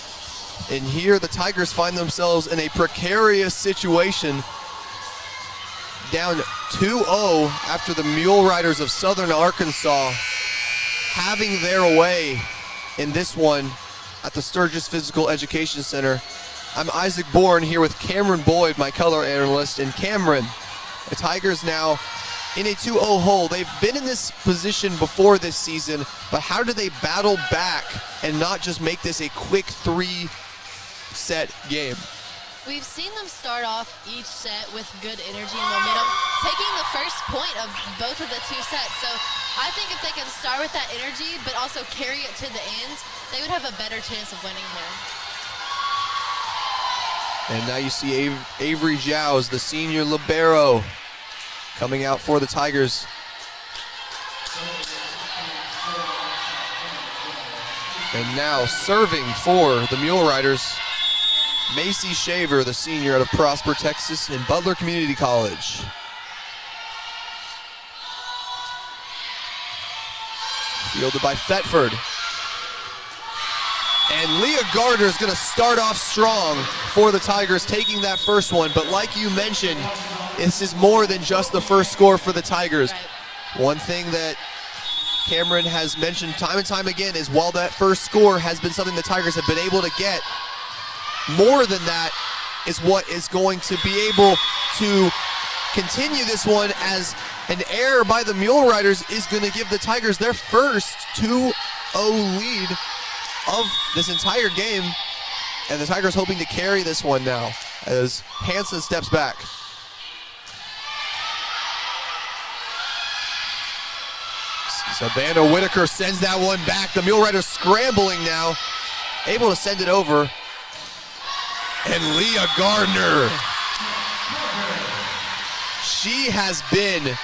And here the Tigers find themselves in a precarious situation, down 2-0 after the Mule Riders of Southern Arkansas having their way in this one at the Sturgis Physical Education Center. I'm Isaac Bourne here with Cameron Boyd, my color analyst. And Cameron, the Tigers now in a 2-0 hole. They've been in this position before this season, but how do they battle back and not just make this a quick 3-set game? We've seen them start off each set with good energy and momentum, taking the first point of both of the 2 sets. So I think if they can start with that energy, but also carry it to the end, they would have a better chance of winning here. And now you see Avery Giles, the senior libero, coming out for the Tigers. And now serving for the Mule Riders, Macy Shaver, the senior out of Prosper, Texas, and Butler Community College. Fielded by Thetford. And Leah Gardner is going to start off strong for the Tigers, taking that first one. But like you mentioned, this is more than just the first score for the Tigers. Right. One thing that Cameron has mentioned time and time again is while that first score has been something the Tigers have been able to get, more than that is what is going to be able to continue this one, as an error by the Mule Riders is going to give the Tigers their first 2-0 lead of this entire game. And the Tigers hoping to carry this one now as Hansen steps back. Savannah Whitaker sends that one back. The Mule Riders scrambling now, able to send it over. And Leah Gardner, she has been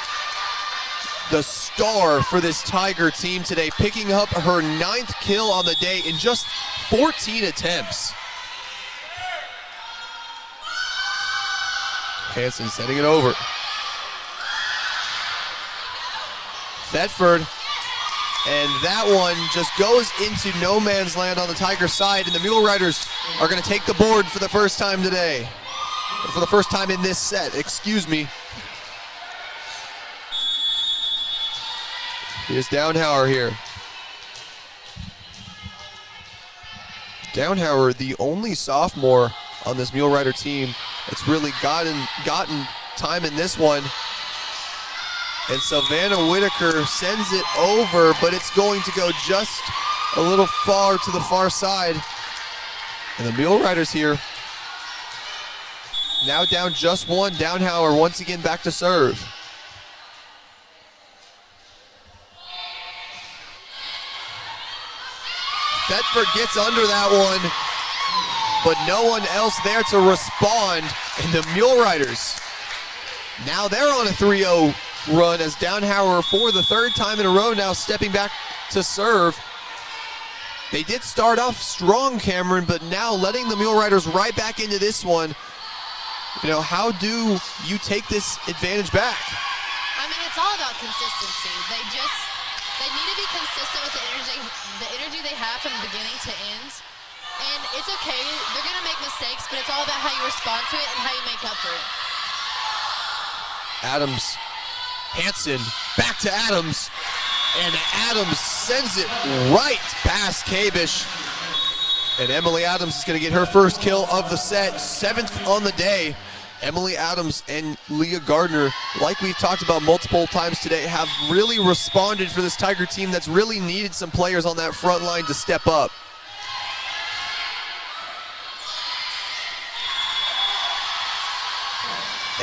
the star for this Tiger team today, picking up her 9th kill on the day in just 14 attempts. Hansen sending it over. Thetford, and that one just goes into no man's land on the Tiger side, and the Mule Riders are going to take the board for the first time today. For the first time in this set, excuse me. Here's Downhauer here. Downhauer, the only sophomore on this Mule Rider team that's really gotten time in this one. And Savannah Whitaker sends it over, but it's going to go just a little far to the far side. And the Mule Riders here now down just one. Downhauer once again back to serve. Thetford gets under that one, but no one else there to respond. And the Mule Riders, now they're on a 3-0 run as Downhauer for the 3rd time in a row now stepping back to serve. They did start off strong, Cameron, but now letting the Mule Riders right back into this one. You know, how do you take this advantage back? I mean, it's all about consistency. They need to be consistent with the energy they have from beginning to end. And it's okay, they're gonna make mistakes, but it's all about how you respond to it and how you make up for it. Adams, Hansen, back to Adams, and Adams sends it right past Kabish. And Emily Adams is gonna get her first kill of the set, 7th on the day. Emily Adams and Leah Gardner, like we've talked about multiple times today, have really responded for this Tiger team that's really needed some players on that front line to step up.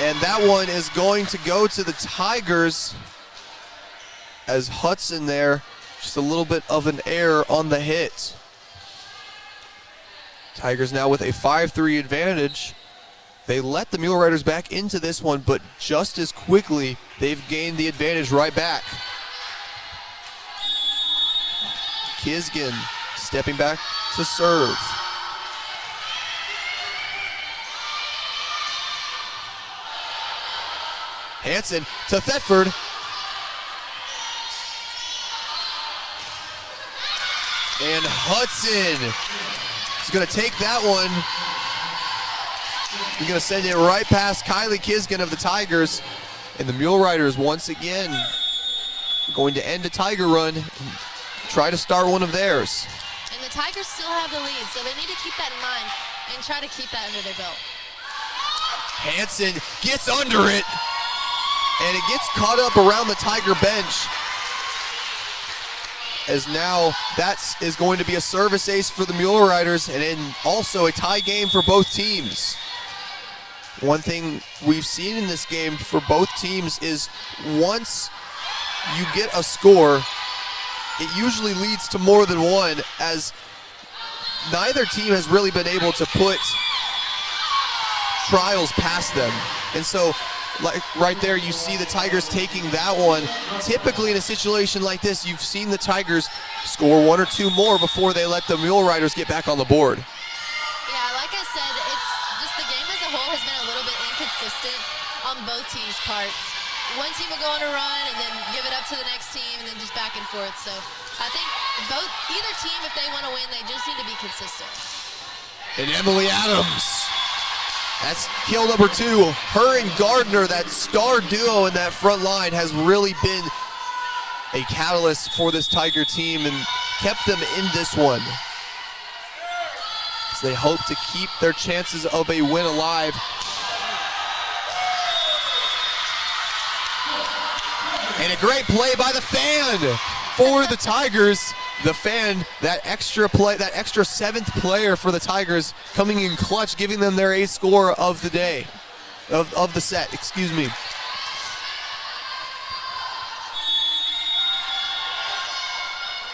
And that one is going to go to the Tigers as Hudson there, just a little bit of an error on the hit. Tigers now with a 5-3 advantage. They let the Mule Riders back into this one, but just as quickly, they've gained the advantage right back. Kisgan stepping back to serve. Hansen to Thetford. And Hudson is going to take that one. He's going to send it right past Kylie Kisgan of the Tigers. And the Mule Riders once again going to end a Tiger run and try to start one of theirs. And the Tigers still have the lead, so they need to keep that in mind and try to keep that under their belt. Hansen gets under it, and it gets caught up around the Tiger bench. As now that is going to be a service ace for the Mule Riders, and then also a tie game for both teams. One thing we've seen in this game for both teams is once you get a score, it usually leads to more than one, as neither team has really been able to put trials past them. And so, like right there, you see the Tigers taking that one. Typically in a situation like this, you've seen the Tigers score one or two more before they let the Mule Riders get back on the board. Yeah, like I said, it's just the game as a whole has been a little bit inconsistent on both teams' parts. One team will go on a run and then give it up to the next team and then just back and forth. So I think either team, if they want to win, they just need to be consistent. And Emily Adams, that's kill number 2. Her and Gardner, that star duo in that front line, has really been a catalyst for this Tiger team and kept them in this one. As they hope to keep their chances of a win alive. And a great play by the fan for the Tigers. The fan, that extra play, that extra 7th player for the Tigers, coming in clutch, giving them their 8th score of the day, of the set, excuse me.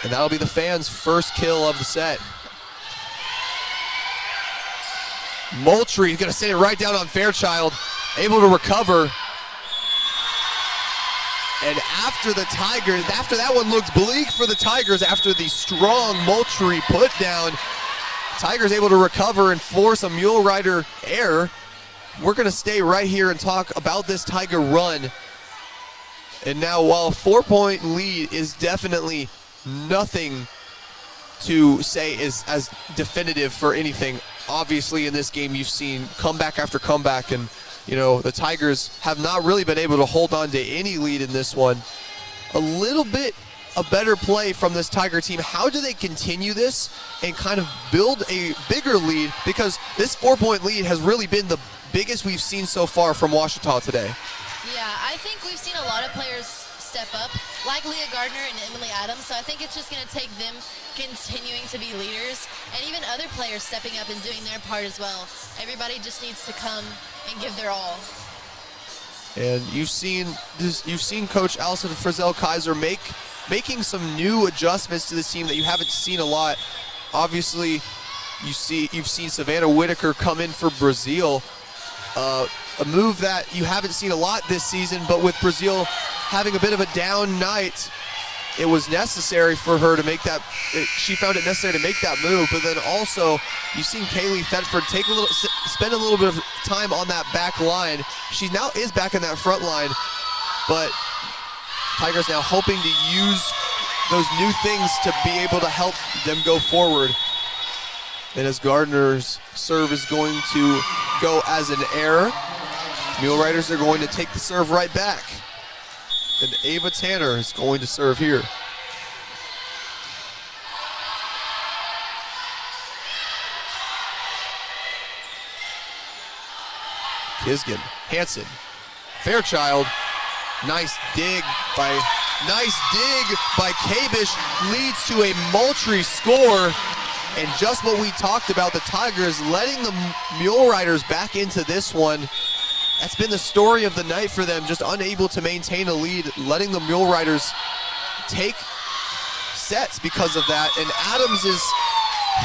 And that'll be the fans' first kill of the set. Moultrie gonna send it right down on Fairchild, able to recover. And after the Tigers, after that one looked bleak for the Tigers after the strong Moultrie put down, Tigers able to recover and force a Mule Rider error. We're gonna stay right here and talk about this Tiger run. And now, while a 4-point lead is definitely nothing to say is as definitive for anything, obviously in this game you've seen comeback after comeback, and you know, the Tigers have not really been able to hold on to any lead in this one. A little bit of better play from this Tiger team. How do they continue this and kind of build a bigger lead? Because this 4-point lead has really been the biggest we've seen so far from Ouachita today. Yeah, I think we've seen a lot of players step up, like Leah Gardner and Emily Adams, so I think it's just going to take them continuing to be leaders, and even other players stepping up and doing their part as well. Everybody just needs to come and give their all. And you've seen Coach Allison Frizzell-Kaiser making some new adjustments to this team that you haven't seen a lot. Obviously, you've seen Savannah Whitaker come in for Brazil, a move that you haven't seen a lot this season, but with Brazil having a bit of a down night, it was necessary for her to make that. She found it necessary to make that move. But then also, you've seen Kaylee Thetford spend a little bit of time on that back line. She now is back in that front line, but Tigers now hoping to use those new things to be able to help them go forward. And as Gardner's serve is going to go as an error, Mule Riders are going to take the serve right back. And Ava Tanner is going to serve here. Kisgan, Hanson, Fairchild, nice dig by Kabish, leads to a Moultrie score. And just what we talked about, the Tigers letting the Mule Riders back into this one. That's been the story of the night for them, just unable to maintain a lead, letting the Mule Riders take sets because of that. And Adams'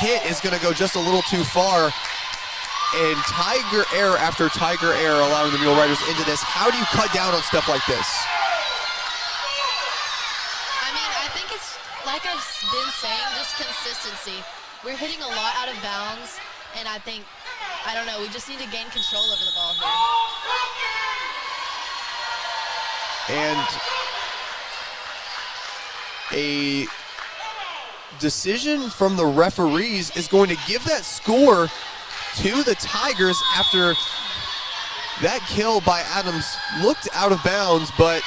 hit is going to go just a little too far. And Tiger error after Tiger error allowing the Mule Riders into this. How do you cut down on stuff like this? I mean, I think it's, like I've been saying, just consistency. We're hitting a lot out of bounds, and I think, I don't know, we just need to gain control over the ball here. And a decision from the referees is going to give that score to the Tigers after that kill by Adams looked out of bounds, but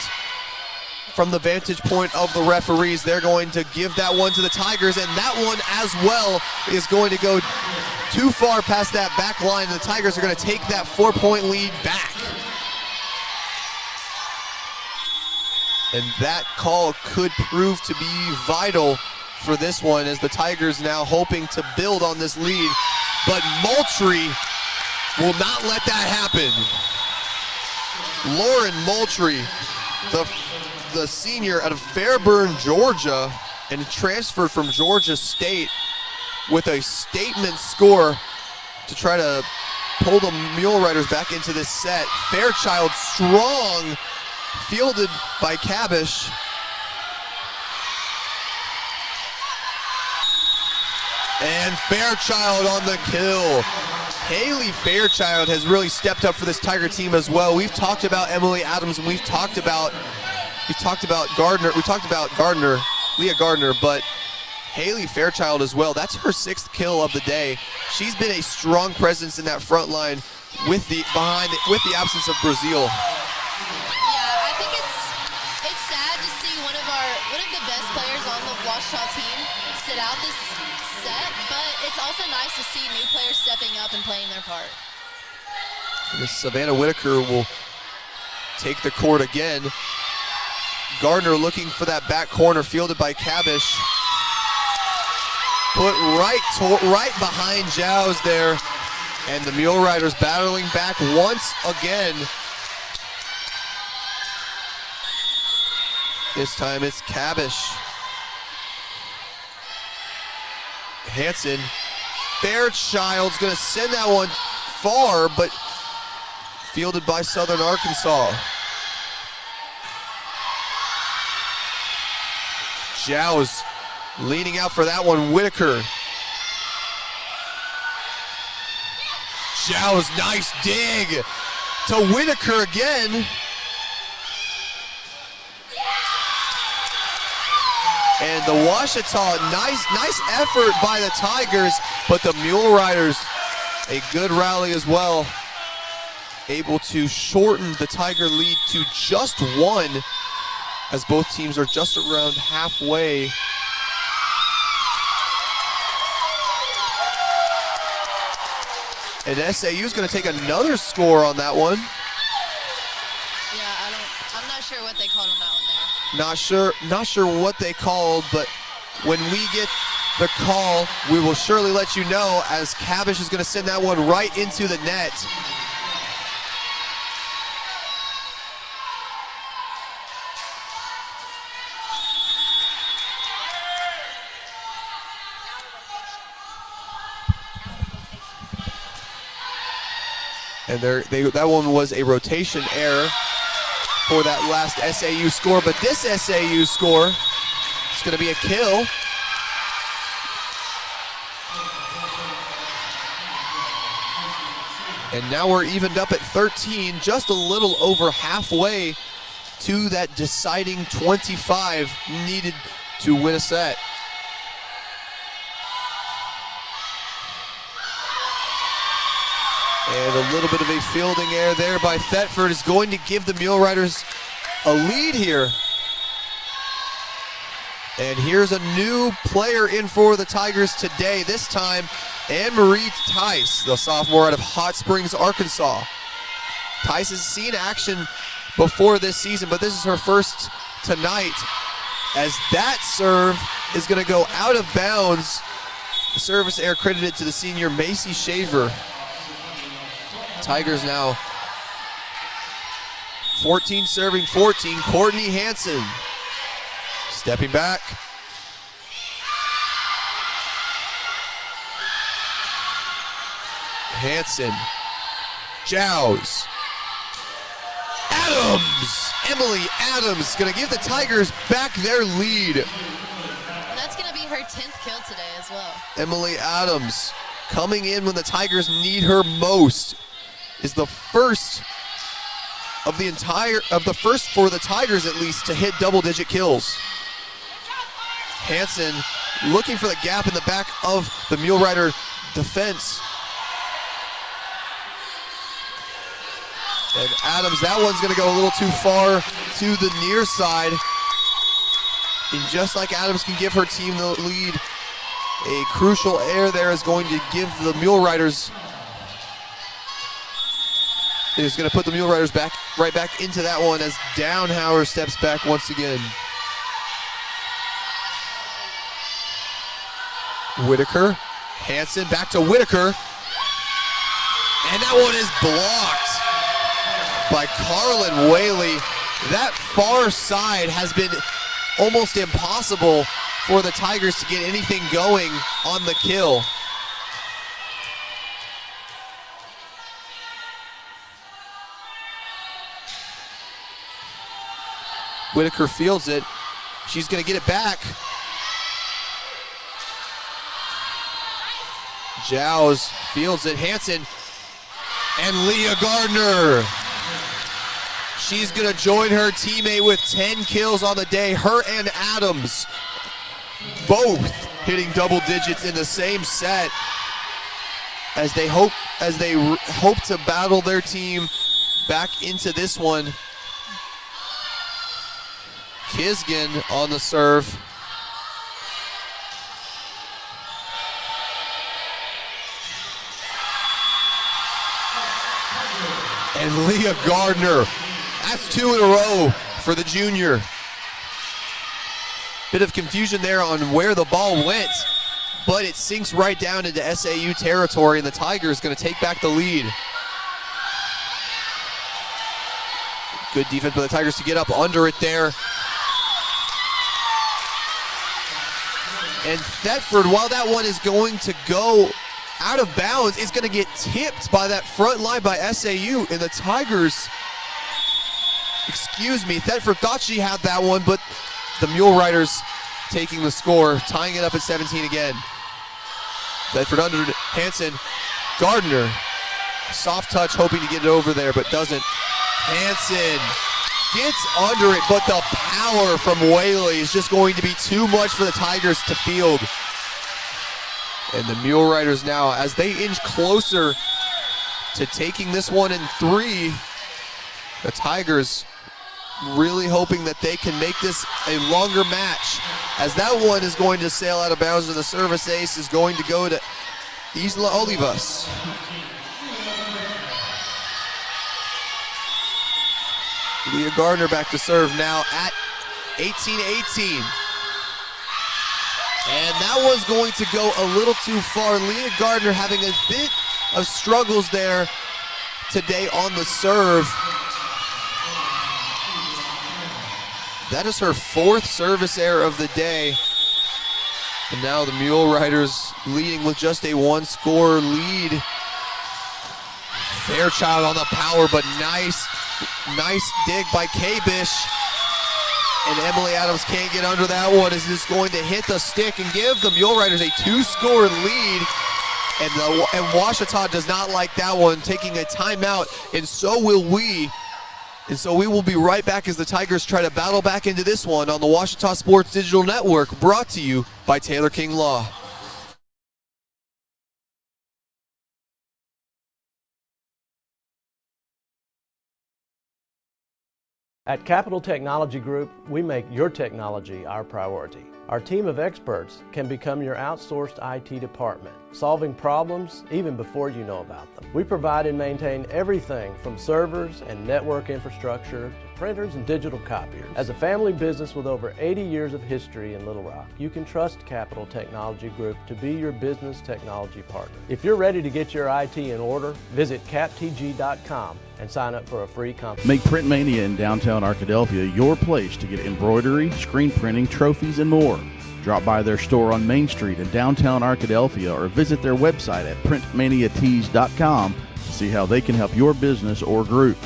from the vantage point of the referees, they're going to give that one to the Tigers, and that one as well is going to go too far past that back line, and the Tigers are going to take that 4-point lead back. And that call could prove to be vital for this one, as the Tigers now hoping to build on this lead, but Moultrie will not let that happen. Lauren Moultrie, the the senior out of Fairburn, Georgia, and transferred from Georgia State with a statement score to try to pull the Mule Riders back into this set. Fairchild strong, fielded by Kabish. And Fairchild on the kill. Haley Fairchild has really stepped up for this Tiger team as well. We've talked about Emily Adams, and we've talked about Gardner. We talked about Leah Gardner, but Haley Fairchild as well. That's her 6th kill of the day. She's been a strong presence in that front line with the absence of Brazil. Yeah, I think it's sad to see one of the best players on the Washita team sit out this set, but it's also nice to see new players stepping up and playing their part. And Savannah Whitaker will take the court again. Gardner looking for that back corner, fielded by Kabish. Put right behind Jows there, and the Mule Riders battling back once again. This time it's Kabish. Hanson. Fairchild's gonna send that one far, but fielded by Southern Arkansas. Jows leaning out for that one, Whitaker. Jows, nice dig to Whitaker again. And the Washita, nice effort by the Tigers, but the Mule Riders, a good rally as well. Able to shorten the Tiger lead to just 1, as both teams are just around halfway. And SAU is going to take another score on that one. Yeah, I'm not sure what they called on that one there. Not sure what they called, but when we get the call, we will surely let you know, as Kabish is going to send that one right into the net. And that one was a rotation error for that last SAU score, but this SAU score is going to be a kill. And now we're evened up at 13, just a little over halfway to that deciding 25 needed to win a set. And a little bit of a fielding error there by Thetford is going to give the Mule Riders a lead here. And here's a new player in for the Tigers today. This time, Anne-Marie Tice, the sophomore out of Hot Springs, Arkansas. Tice has seen action before this season, but this is her first tonight, as that serve is going to go out of bounds. The service error credited to the senior Macy Shaver. Tigers now 14 serving 14. Courtney Hanson stepping back. Hanson, Jows, Adams, Emily Adams gonna give the Tigers back their lead. And that's gonna be her 10th kill today as well. Emily Adams coming in when the Tigers need her most. Is the first of the first for the Tigers at least to hit double-digit kills. Hanson looking for the gap in the back of the Mule Rider defense. And Adams, that one's gonna go a little too far to the near side. And just like Adams can give her team the lead, a crucial error there is going to give the Mule Riders, is going to put the Mule Riders right back into that one, as Downhauer steps back once again. Whitaker, Hanson back to Whitaker. And that one is blocked by Carlin Whaley. That far side has been almost impossible for the Tigers to get anything going on the kill. Whitaker fields it. She's going to get it back. Giles fields it. Hansen and Leah Gardner. She's going to join her teammate with 10 kills on the day. Her and Adams both hitting double digits in the same set as they hope to battle their team back into this one. Kisgan on the serve. And Leah Gardner, that's 2 in a row for the junior. Bit of confusion there on where the ball went, but it sinks right down into SAU territory, and the Tigers going to take back the lead. Good defense by the Tigers to get up under it there. And Thetford, while that one is going to go out of bounds, is going to get tipped by that front line by SAU, and the Tigers, Thetford thought she had that one, but the Mule Riders taking the score, tying it up at 17 again. Thetford under Hansen. Gardner, soft touch, hoping to get it over there, but doesn't. Hansen gets under it, but the power from Whaley is just going to be too much for the Tigers to field. And the Mule Riders now, as they inch closer to taking this one in 3, the Tigers really hoping that they can make this a longer match, as that one is going to sail out of bounds, and the service ace is going to go to Isla Olivas. Leah Gardner back to serve now at 18-18. And that was going to go a little too far. Leah Gardner having a bit of struggles there today on the serve. That is her 4th service error of the day. And now the Mule Riders leading with just a 1-score lead. Fairchild on the power, but nice dig by K-Bish. And Emily Adams can't get under that one. Is just going to hit the stick and give the Mule Riders a 2-score lead. And Ouachita does not like that one, taking a timeout, and so will we. And so we will be right back as the Tigers try to battle back into this one on the Ouachita Sports Digital Network, brought to you by Taylor King Law. At Capital Technology Group, we make your technology our priority. Our team of experts can become your outsourced IT department, solving problems even before you know about them. We provide and maintain everything from servers and network infrastructure to printers and digital copiers. As a family business with over 80 years of history in Little Rock, you can trust Capital Technology Group to be your business technology partner. If you're ready to get your IT in order, visit captg.com and sign up for a free consultation. Make Print Mania in downtown Arkadelphia your place to get embroidery, screen printing, trophies, and more. Drop by their store on Main Street in downtown Arkadelphia or visit their website at printmaniatees.com to see how they can help your business or group.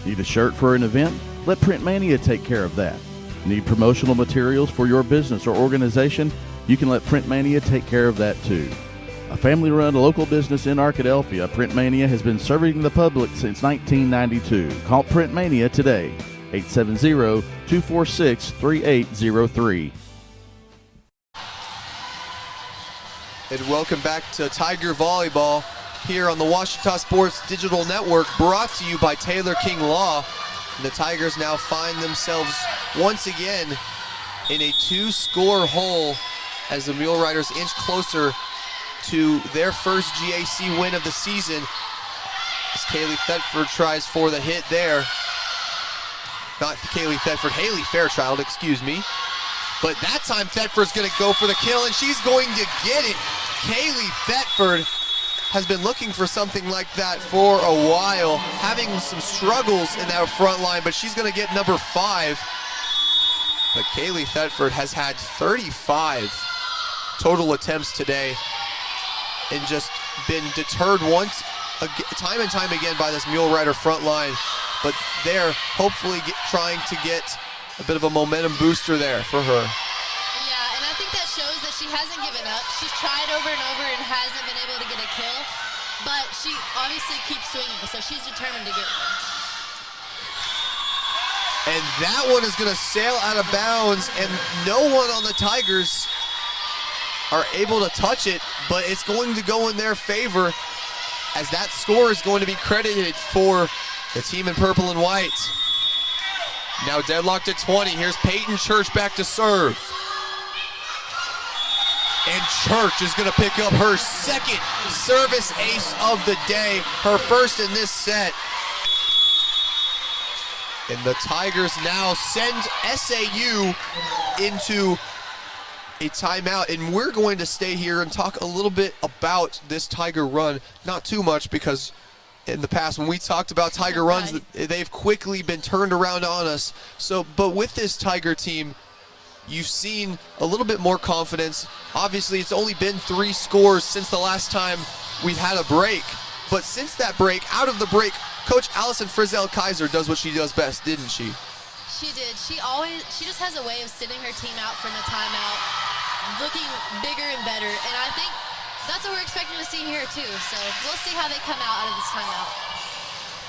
Need a shirt for an event? Let Print Mania take care of that. Need promotional materials for your business or organization? You can let Print Mania take care of that too. A family-run local business in Arkadelphia, Print Mania has been serving the public since 1992. Call Print Mania today, 870-246-3803. And welcome back to Tiger Volleyball here on the Ouachita Sports Digital Network, brought to you by Taylor King Law. And the Tigers now find themselves once again in a 2-score hole as the Mule Riders inch closer to their first GAC win of the season. As Kaylee Thetford tries for the hit there. Not Kaylee Thetford, Haley Fairchild, excuse me. But that time Thetford's going to go for the kill, and she's going to get it. Kaylee Thetford has been looking for something like that for a while, having some struggles in that front line, but she's going to get number 5. But Kaylee Thetford has had 35 total attempts today and just been deterred once, time and time again by this Mule Rider front line. But they're hopefully trying to get a bit of a momentum booster there for her. Yeah, and I think that shows that she hasn't given up. She's tried over and over and hasn't been able to get a kill, but she obviously keeps swinging, so she's determined to get one. And that one is going to sail out of bounds, and no one on the Tigers are able to touch it, but it's going to go in their favor as that score is going to be credited for the team in purple and white. Now deadlocked at 20. Here's Peyton Church back to serve. And Church is going to pick up her second service ace of the day, her first in this set. And the Tigers now send SAU into a timeout, and we're going to stay here and talk a little bit about this Tiger run. Not too much, because in the past when we talked about Tiger runs, they've quickly been turned around on us. So, but with this Tiger team, you've seen a little bit more confidence. Obviously, it's only been 3 scores since the last time we've had a break. But since that break, out of the break, Coach Allison Frizzell-Kaiser does what she does best, didn't she? She did. She just has a way of sitting her team out from the timeout, looking bigger and better. And I think that's what we're expecting to see here too. So we'll see how they come out of this timeout.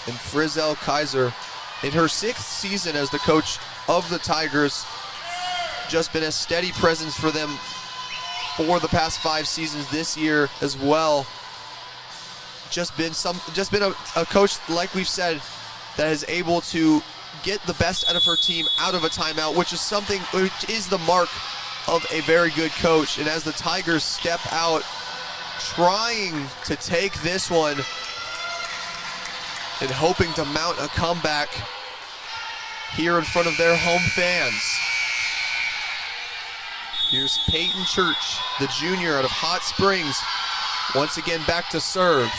And Frizzell-Kaiser, in her 6th season as the coach of the Tigers, just been a steady presence for them for the past 5 seasons, this year as well. Just been a coach, like we've said, that is able to get the best out of her team out of a timeout, which is the mark of a very good coach. And as the Tigers step out, trying to take this one and hoping to mount a comeback here in front of their home fans. Here's Peyton Church, the junior out of Hot Springs, once again back to serve.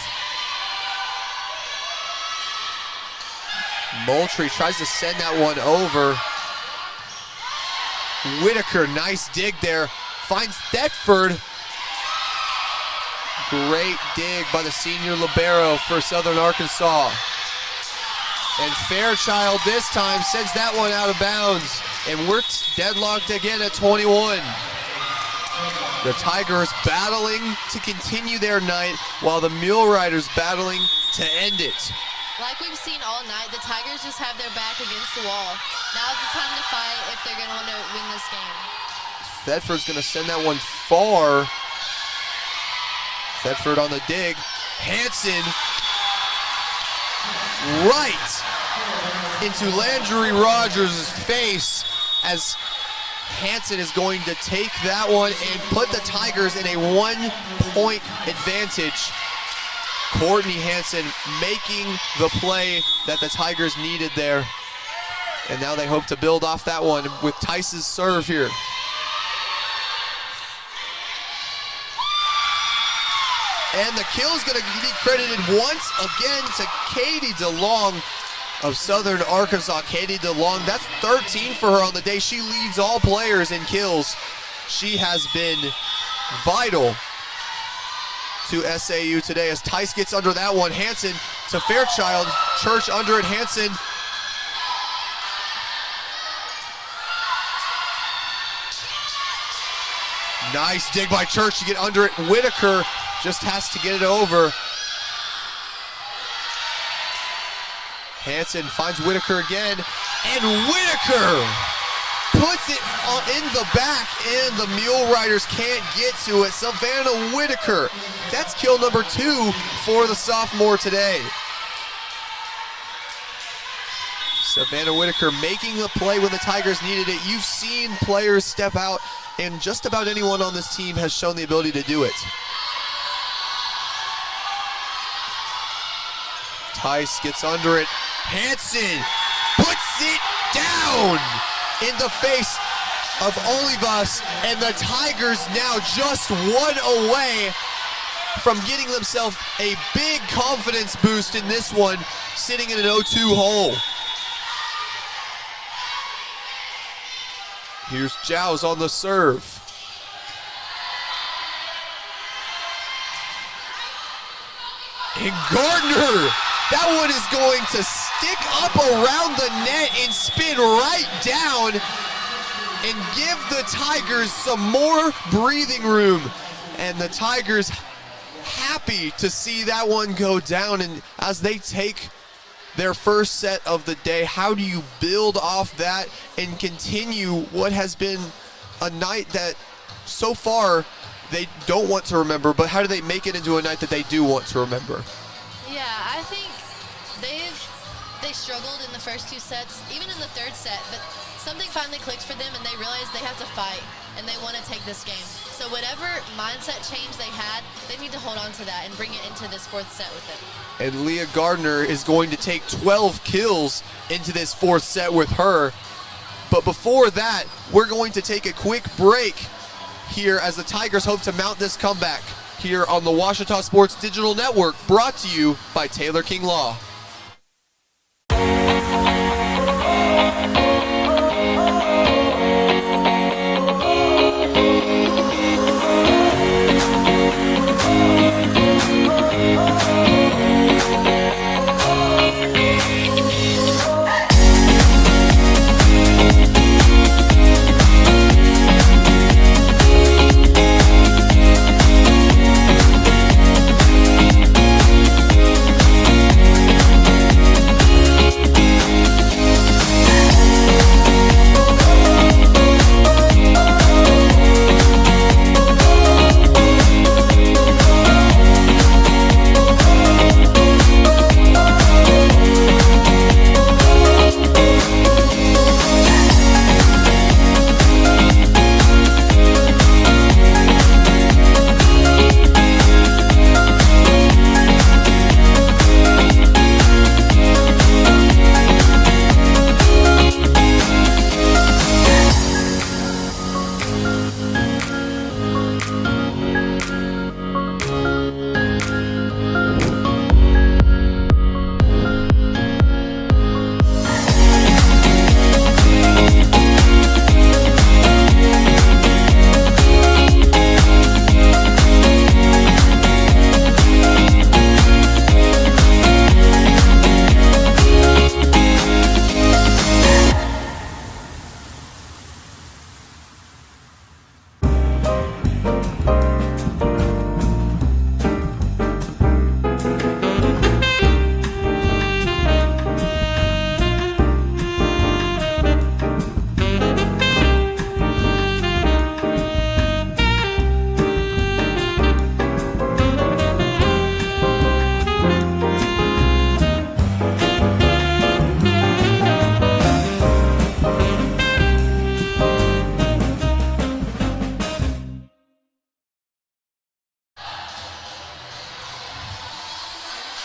Moultrie tries to send that one over. Whitaker, nice dig there. Finds Thetford. Great dig by the senior libero for Southern Arkansas. And Fairchild this time sends that one out of bounds. And we're deadlocked again at 21. The Tigers battling to continue their night, while the Mule Riders battling to end it. Like we've seen all night, the Tigers just have their back against the wall. Now's the time to fight if they're going to want to win this game. Thetford's going to send that one far. Thetford on the dig. Hanson right into Landry Rogers' face as Hanson is going to take that one and put the Tigers in a 1-point advantage. Courtney Hanson making the play that the Tigers needed there. And now they hope to build off that one with Tice's serve here. And the kill is going to be credited once again to Katie DeLong of Southern Arkansas. Katie DeLong, that's 13 for her on the day. She leads all players in kills. She has been vital to SAU today as Tice gets under that one. Hanson to Fairchild. Church under it. Hanson. Nice dig by Church to get under it. Whitaker just has to get it over. Hanson finds Whitaker again, and Whitaker puts it in the back, and the Mule Riders can't get to it. Savannah Whitaker, that's kill number 2 for the sophomore today. Savannah Whitaker making the play when the Tigers needed it. You've seen players step out, and just about anyone on this team has shown the ability to do it. Tice gets under it. Hanson puts it down in the face of Olivas, and the Tigers now just 1 away from getting themselves a big confidence boost in this one, sitting in an 0-2 hole. Here's Giles on the serve. And Gardner, that one is going to stick up around the net and spin right down and give the Tigers some more breathing room. And the Tigers happy to see that one go down. And as they take their first set of the day, how do you build off that and continue what has been a night that so far they don't want to remember, but how do they make it into a night that they do want to remember? Yeah, I think they struggled in the first two sets, even in the third set, but something finally clicked for them and they realized they have to fight and they want to take this game. So whatever mindset change they had, they need to hold on to that and bring it into this fourth set with them. And Leah Gardner is going to take 12 kills into this fourth set with her. But before that, we're going to take a quick break here as the Tigers hope to mount this comeback here on the Ouachita Sports Digital Network, brought to you by Taylor King Law.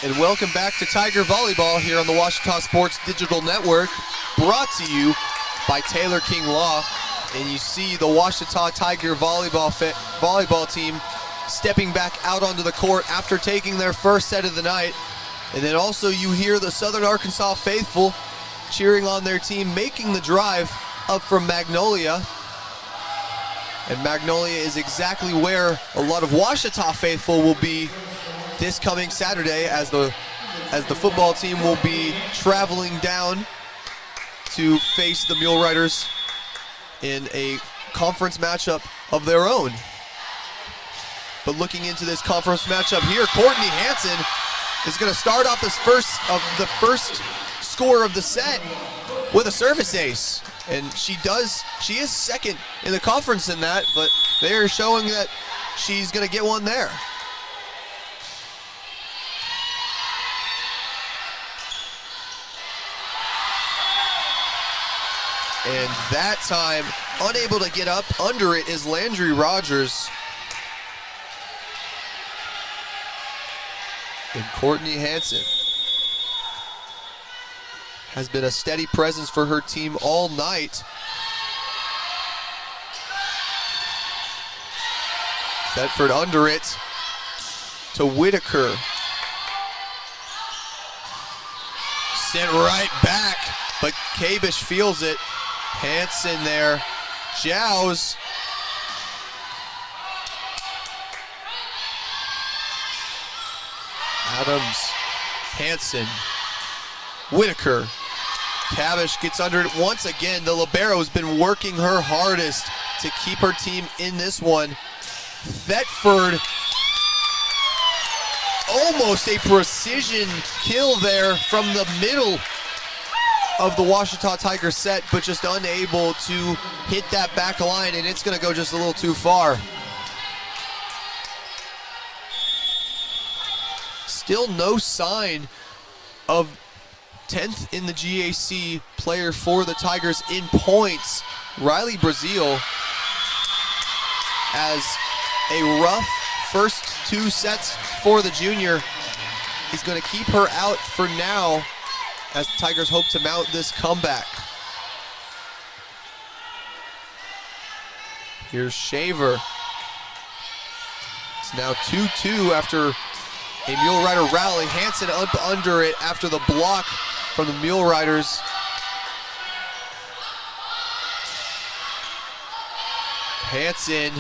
And welcome back to Tiger Volleyball here on the Ouachita Sports Digital Network, brought to you by Taylor King Law. And you see the Ouachita Tiger volleyball team stepping back out onto the court after taking their first set of the night. And then also you hear the Southern Arkansas faithful cheering on their team, making the drive up from Magnolia. And Magnolia is exactly where a lot of Ouachita faithful will be this coming Saturday, as the football team will be traveling down to face the Mule Riders in a conference matchup of their own. But looking into this conference matchup here, Courtney Hansen is going to start off the first score of the set with a service ace. And she is second in the conference in that, but they are showing that she's going to get one there. And that time, unable to get up under it is Landry Rogers. And Courtney Hansen has been a steady presence for her team all night. Thetford under it. to Whitaker. Sent right back, but Kabish feels it. Hansen there, jows. Adams, Hansen, Whitaker. Kabish gets under it once again. The libero's been working her hardest to keep her team in this one. Thetford, almost a precision kill there from the middle of the Ouachita Tigers set, but just unable to hit that back line, and it's going to go just a little too far. Still no sign of 10th in the GAC player for the Tigers in points. Riley Brazil as a rough first 2 sets for the junior. He's going to keep her out for now as the Tigers hope to mount this comeback. Here's Shaver. It's now 2-2 after a Mule Rider rally. Hansen up under it after the block from the Mule Riders. Hansen.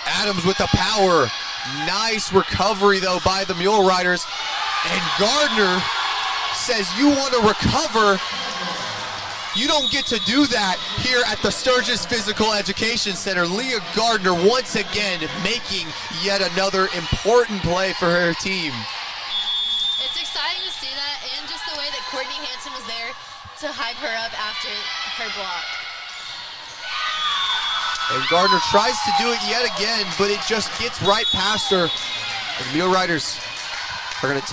Adams with the power. Nice recovery though by the Mule Riders. And Gardner says, you want to recover? You don't get to do that here at the Sturgis Physical Education Center. Leah Gardner once again making yet another important play for her team. It's exciting to see that, and just the way that Courtney Hansen was there to hype her up after her block. And Gardner tries to do it yet again, but it just gets right past her. And the Mule Riders are going to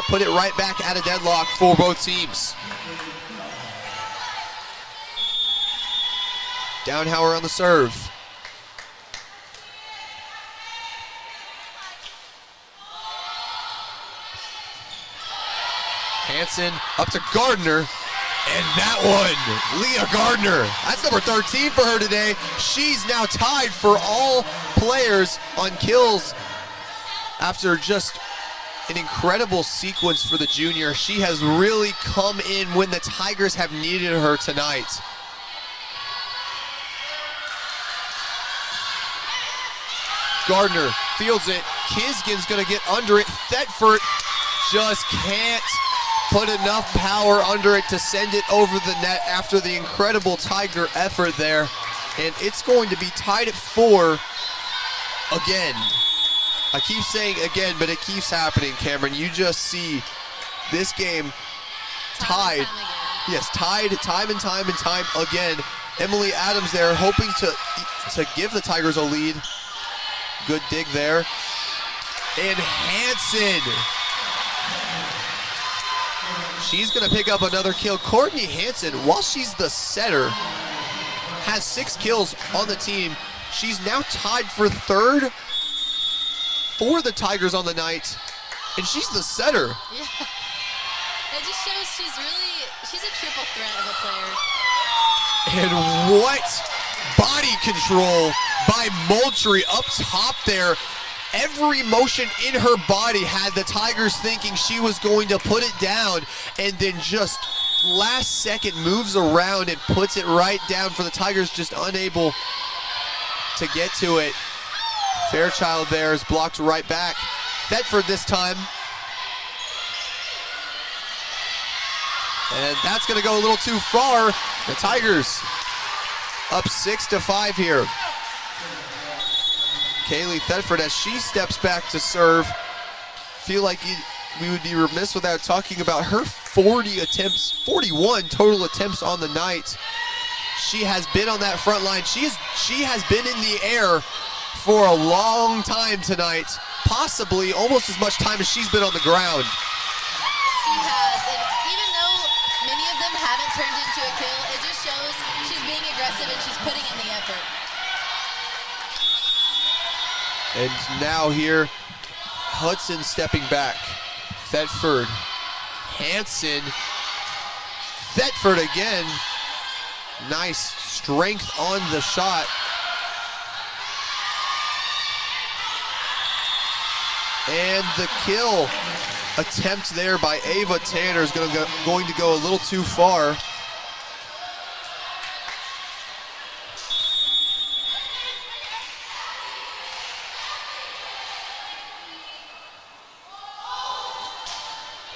put it right back at a deadlock for both teams. Downhauer on the serve. Hansen up to Gardner. And that one, Leah Gardner. That's number 13 for her today. She's now tied for all players on kills after just an incredible sequence for the junior. She has really come in when the Tigers have needed her tonight. Gardner feels it. Kisgin's gonna get under it. Thetford just can't put enough power under it to send it over the net after the incredible Tiger effort there. And it's going to be tied at 4 again. I keep saying again, but it keeps happening, Cameron. You just see this game tied. Yes, tied time and time and time again. Emily Adams there hoping to give the Tigers a lead. Good dig there. And Hansen. She's going to pick up another kill. Courtney Hansen, while she's the setter, has 6 kills on the team. She's now tied for 3rd for the Tigers on the night, and she's the setter. Yeah. It just shows she's a triple threat of a player. And what body control by Moultrie up top there. Every motion in her body had the Tigers thinking she was going to put it down, and then just last second moves around and puts it right down for the Tigers, just unable to get to it. Fairchild there is blocked right back. Thetford this time. And that's going to go a little too far. The Tigers up 6-5 here. Kaylee Thetford, as she steps back to serve, feel like we would be remiss without talking about her 41 total attempts on the night. She has been on that front line. She has been in the air for a long time tonight, possibly almost as much time as she's been on the ground. She has, and even though many of them haven't turned into a kill, it just shows she's being aggressive and she's putting in the effort. And now here, Hudson stepping back. Thetford, Hansen, Thetford again. Nice strength on the shot. And the kill attempt there by Ava Tanner is going to go a little too far.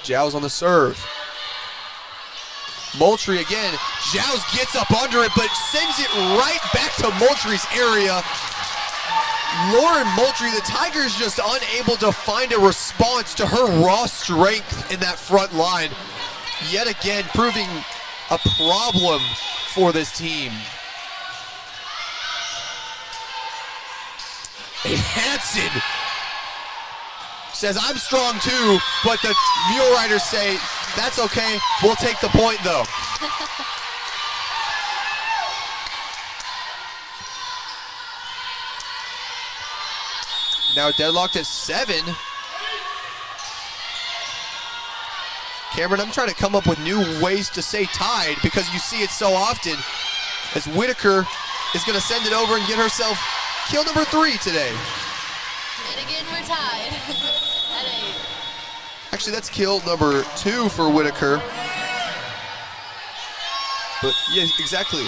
Giles on the serve. Moultrie again. Giles gets up under it, but sends it right back to Moultrie's area. Lauren Moultrie, the Tigers just unable to find a response to her raw strength in that front line. Yet again, proving a problem for this team. And Hansen says, I'm strong too, but the Mule Riders say, that's okay, we'll take the point though. Now deadlocked at 7. Cameron, I'm trying to come up with new ways to say tied because you see it so often as Whitaker is going to send it over and get herself kill number 3 today. And again, we're tied at 8. Actually, that's kill number 2 for Whitaker. But yeah, exactly.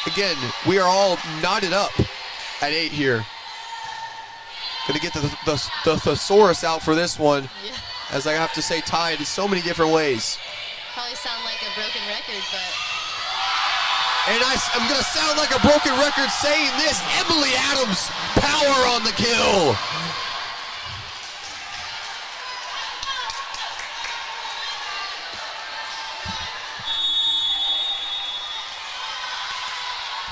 Again, we are all knotted up at 8 here. Gonna get the thesaurus out for this one, yeah. As I have to say tied in so many different ways. Probably sound like a broken record, but... And I'm gonna sound like a broken record saying this, Emily Adams, power on the kill.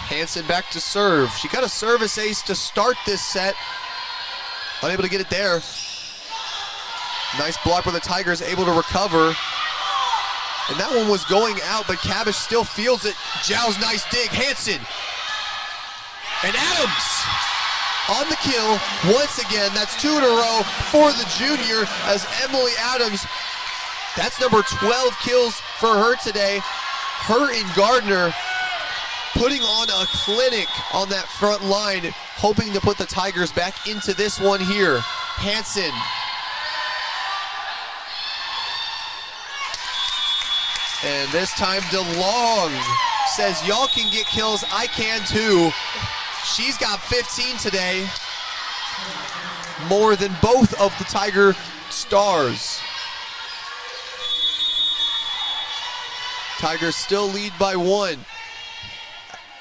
Hansen back to serve. She got a service ace to start this set. Unable to get it there. Nice block where the Tigers able to recover. And that one was going out, but Cabish still feels it. Giles, nice dig. Hansen. And Adams on the kill once again. That's 2 in a row for the junior as Emily Adams, that's number 12 kills for her today. Her and Gardner putting on a clinic on that front line, hoping to put the Tigers back into this one here. Hansen. And this time DeLong says, y'all can get kills, I can too. She's got 15 today. More than both of the Tiger stars. Tigers still lead by 1.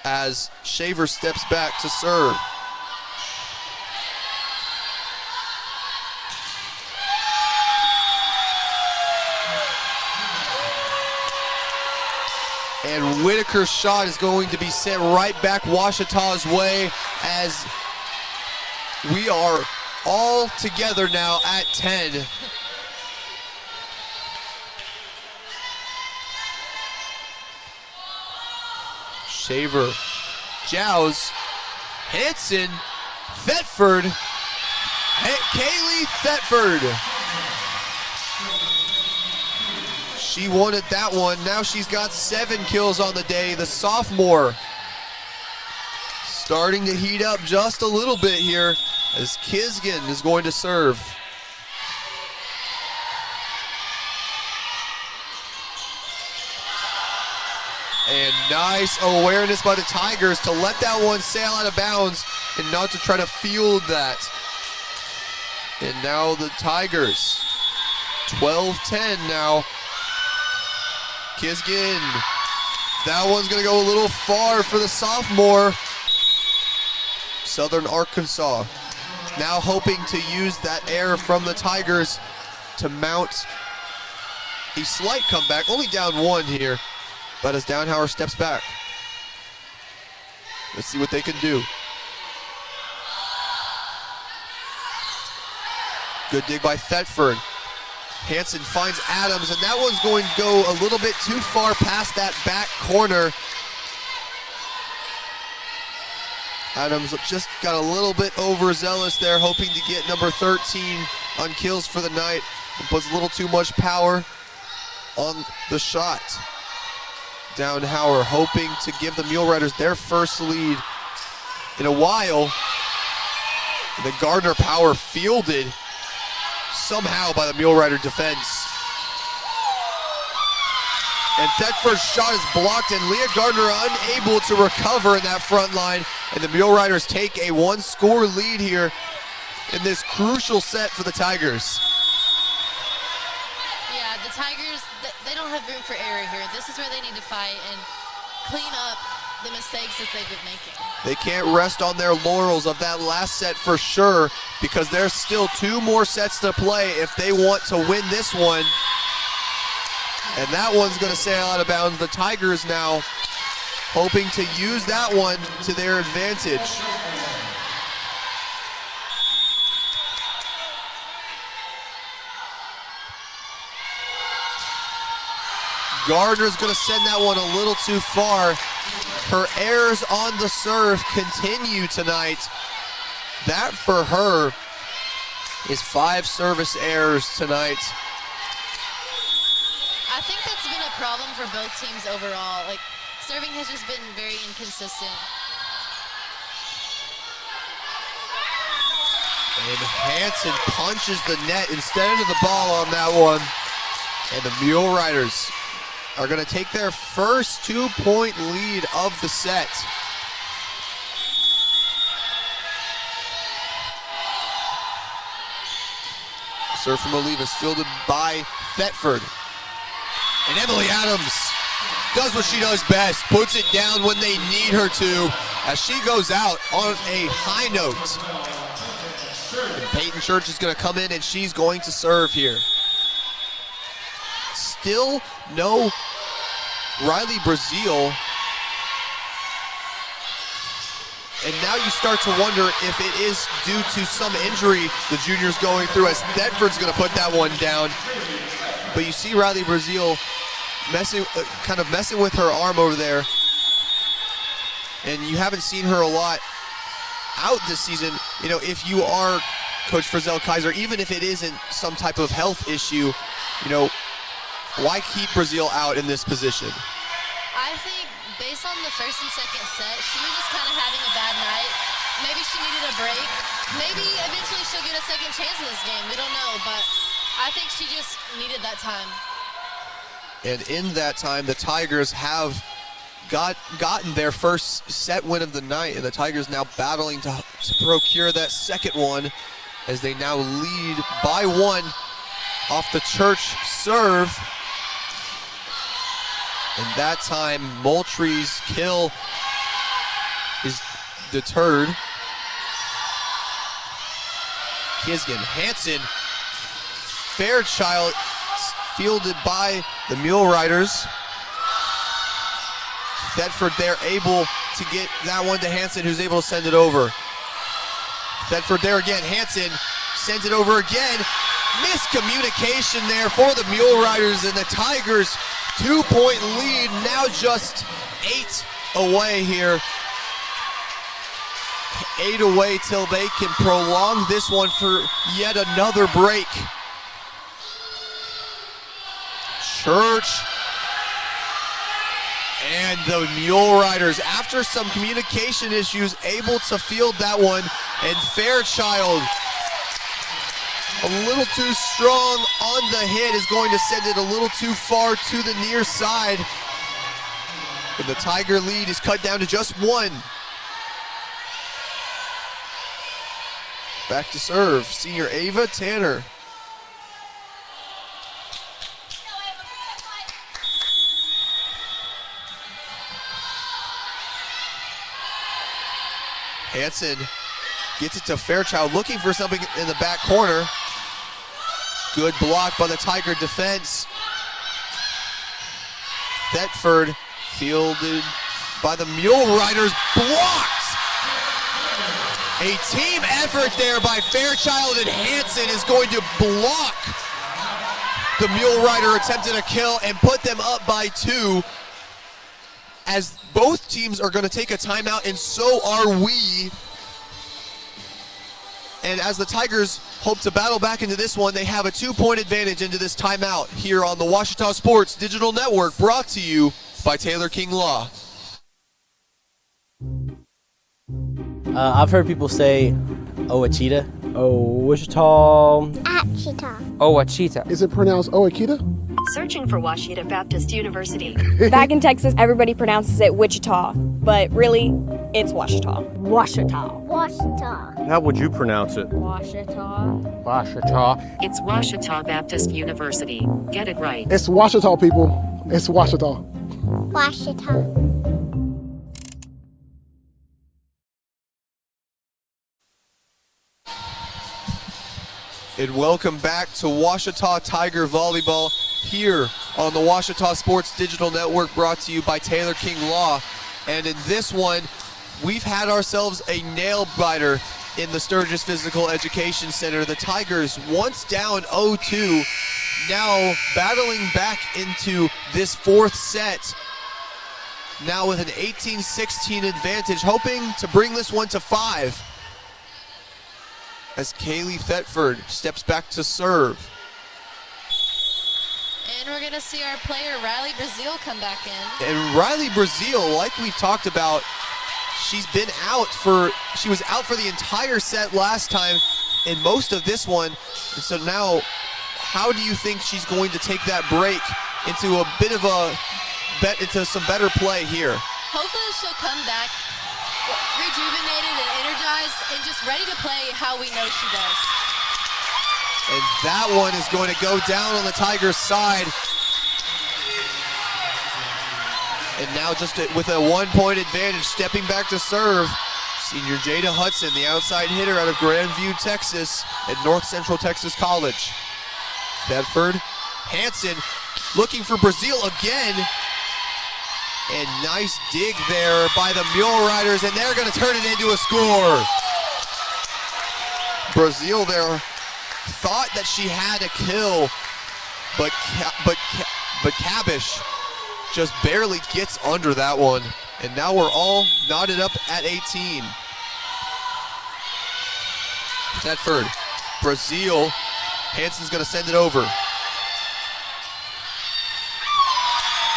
As Shaver steps back to serve. And Whitaker's shot is going to be sent right back Washita's way as we are all together now at 10. Shaver, Jows, Hansen, Thetford, Kaylee Thetford. She wanted that one. Now she's got 7 kills on the day. The sophomore starting to heat up just a little bit here as Kisgan is going to serve. And nice awareness by the Tigers to let that one sail out of bounds and not to try to field that. And now the Tigers, 12-10 now. Kisgan, that one's gonna go a little far for the sophomore. Southern Arkansas now hoping to use that air from the Tigers to mount a slight comeback, only down 1 here. But as Downhauer steps back, let's see what they can do. Good dig by Thetford. Hansen finds Adams, and that one's going to go a little bit too far past that back corner. Adams just got a little bit overzealous there, hoping to get number 13 on kills for the night, and puts a little too much power on the shot. Downhauer hoping to give the Mule Riders their first lead in a while. And the Gardner Power fielded. somehow by the Mule Rider defense. And Thetford's shot is blocked, and Leah Gardner unable to recover in that front line. And the Mule Riders take a one-score lead here in this crucial set for the Tigers. Yeah, the Tigers, they don't have room for error here. This is where they need to fight and clean up the mistakes that they've been making. They can't rest on their laurels of that last set for sure, because there's still 2 more sets to play if they want to win this one. And that one's going to sail out of bounds. The Tigers now hoping to use that one to their advantage. Gardner's going to send that one a little too far. Her errors on the serve continue tonight. That for her is 5 service errors tonight. I think that's been a problem for both teams overall. Like, serving has just been very inconsistent. And Hanson punches the net instead of the ball on that one. And the Mule Riders are going to take their first 2-point lead of the set. Serve from Olivas, fielded by Thetford. And Emily Adams does what she does best, puts it down when they need her to, as she goes out on a high note. And Peyton Church is going to come in, and she's going to serve here. Still no Riley Brazil. And now you start to wonder if it is due to some injury the junior's going through, as Thetford's going to put that one down. But you see Riley Brazil kind of messing with her arm over there. And you haven't seen her a lot out this season. You know, if you are Coach Frizzell Kaiser, even if it isn't some type of health issue, you know, why keep Brazil out in this position? I think based on the first and second set, she was just kind of having a bad night. Maybe she needed a break. Maybe eventually she'll get a second chance in this game. We don't know, but I think she just needed that time. And in that time, the Tigers have gotten their first set win of the night, and the Tigers now battling to procure that second one, as they now lead by 1 off the Church serve. And that time, Moultrie's kill is deterred. Kisgan, Hanson, Fairchild fielded by the Mule Riders. Thetford there able to get that one to Hanson, who's able to send it over. Thetford there again, Hanson sends it over again. Miscommunication there for the Mule Riders, and the Tigers 2-point lead, now just 8 away here. 8 away till they can prolong this one for yet another break. Church and the Mule Riders, after some communication issues, able to field that one, and Fairchild, a little too strong on the hit, is going to send it a little too far to the near side. And the Tiger lead is cut down to just 1. Back to serve, senior Ava Tanner. Hanson gets it to Fairchild, looking for something in the back corner. Good block by the Tiger defense. Thetford fielded by the Mule Riders, blocked. A team effort there by Fairchild, and Hanson is going to block the Mule Rider attempted a kill and put them up by 2. As both teams are going to take a timeout, and so are we. And as the Tigers hope to battle back into this one, they have a 2-point advantage into this timeout here on the Ouachita Sports Digital Network, brought to you by Taylor King Law. I've heard people say, "Oh, a cheetah." Oh, Wichita. Washita. Wachita. Is it pronounced Oakita? Searching for Washita Baptist University. Back in Texas, everybody pronounces it Wichita, but really, it's Washita. Washita. Washita. How would you pronounce it? Washita. It's Washita Baptist University. Get it right. It's Washita, people. It's Washita. Washita. And welcome back to Washita Tiger Volleyball here on the Washita Sports Digital Network, brought to you by Taylor King Law. And in this one, we've had ourselves a nail biter in the Sturgis Physical Education Center. The Tigers, once down 0-2, now battling back into this fourth set, now with an 18-16 advantage, hoping to bring this one to 5. As Kaylee Thetford steps back to serve. And we're going to see our player, Riley Brazil, come back in. And Riley Brazil, like we've talked about, she was out for the entire set last time and most of this one. And so now, how do you think she's going to take that break into a bit of into some better play here? Hopefully she'll come back rejuvenated and energized and just ready to play how we know she does. And that one is going to go down on the Tigers' side. And now just with a 1-point advantage, stepping back to serve, senior Jada Hudson, the outside hitter out of Grandview, Texas, at North Central Texas College. Bedford, Hanson looking for Brazil again. And nice dig there by the Mule Riders, and they're going to turn it into a score. Brazil there thought that she had a kill, but Cabish just barely gets under that one. And now we're all knotted up at 18. Thetford, Brazil, Hanson's going to send it over.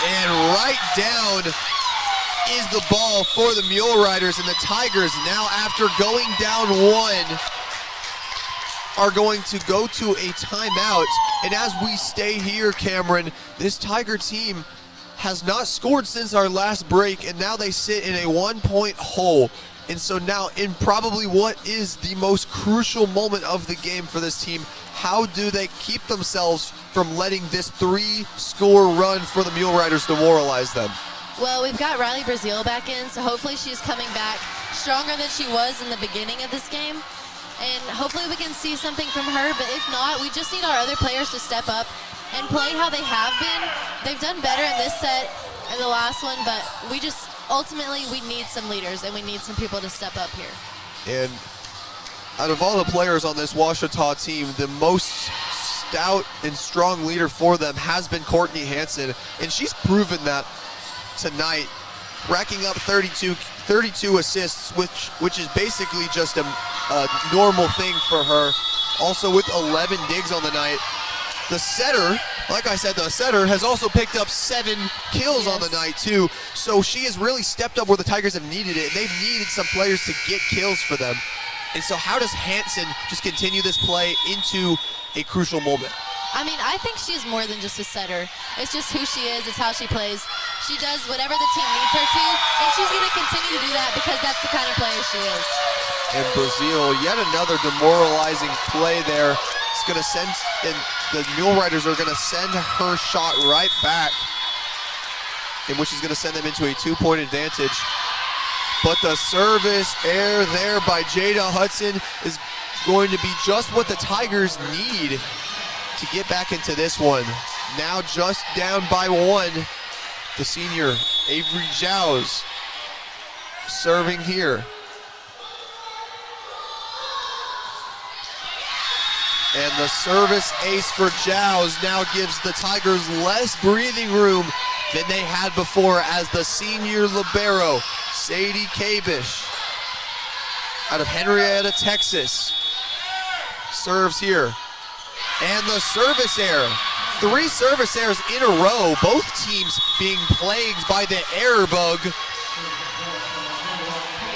And right down is the ball for the Mule Riders, and the Tigers now, after going down 1, are going to go to a timeout. And as we stay here, Cameron, this Tiger team has not scored since our last break, and now they sit in a 1-point hole. And so now, in probably what is the most crucial moment of the game for this team, how do they keep themselves from letting this 3-score run for the Mule Riders demoralize them? Well, we've got Riley Brazil back in, so hopefully she's coming back stronger than she was in the beginning of this game. And hopefully we can see something from her, but if not, we just need our other players to step up and play how they have been. They've done better in this set and the last one, but ultimately we need some leaders and we need some people to step up here. And out of all the players on this Washita team, the most stout and strong leader for them has been Courtney Hanson, and she's proven that tonight, racking up 32 assists, which is basically just a normal thing for her. Also with 11 digs on the night. The setter, like I said, has also picked up 7 kills on the night too. So she has really stepped up where the Tigers have needed it. They've needed some players to get kills for them. And so how does Hanson just continue this play into a crucial moment? I mean, I think she's more than just a setter. It's just who she is, it's how she plays. She does whatever the team needs her to, and she's going to continue to do that because that's the kind of player she is. And Brazil, yet another demoralizing play there. It's going to send, and the Mule Riders are going to send her shot right back, in which is going to send them into a 2-point advantage. But the service error there by Jada Hudson is going to be just what the Tigers need to get back into this one. Now just down by 1, the senior Avery Giles serving here. And the service ace for Giles now gives the Tigers less breathing room than they had before, as the senior libero, Sadie Kabish, out of Henrietta, Texas, serves here. And the service error, 3 service errors in a row, both teams being plagued by the error bug.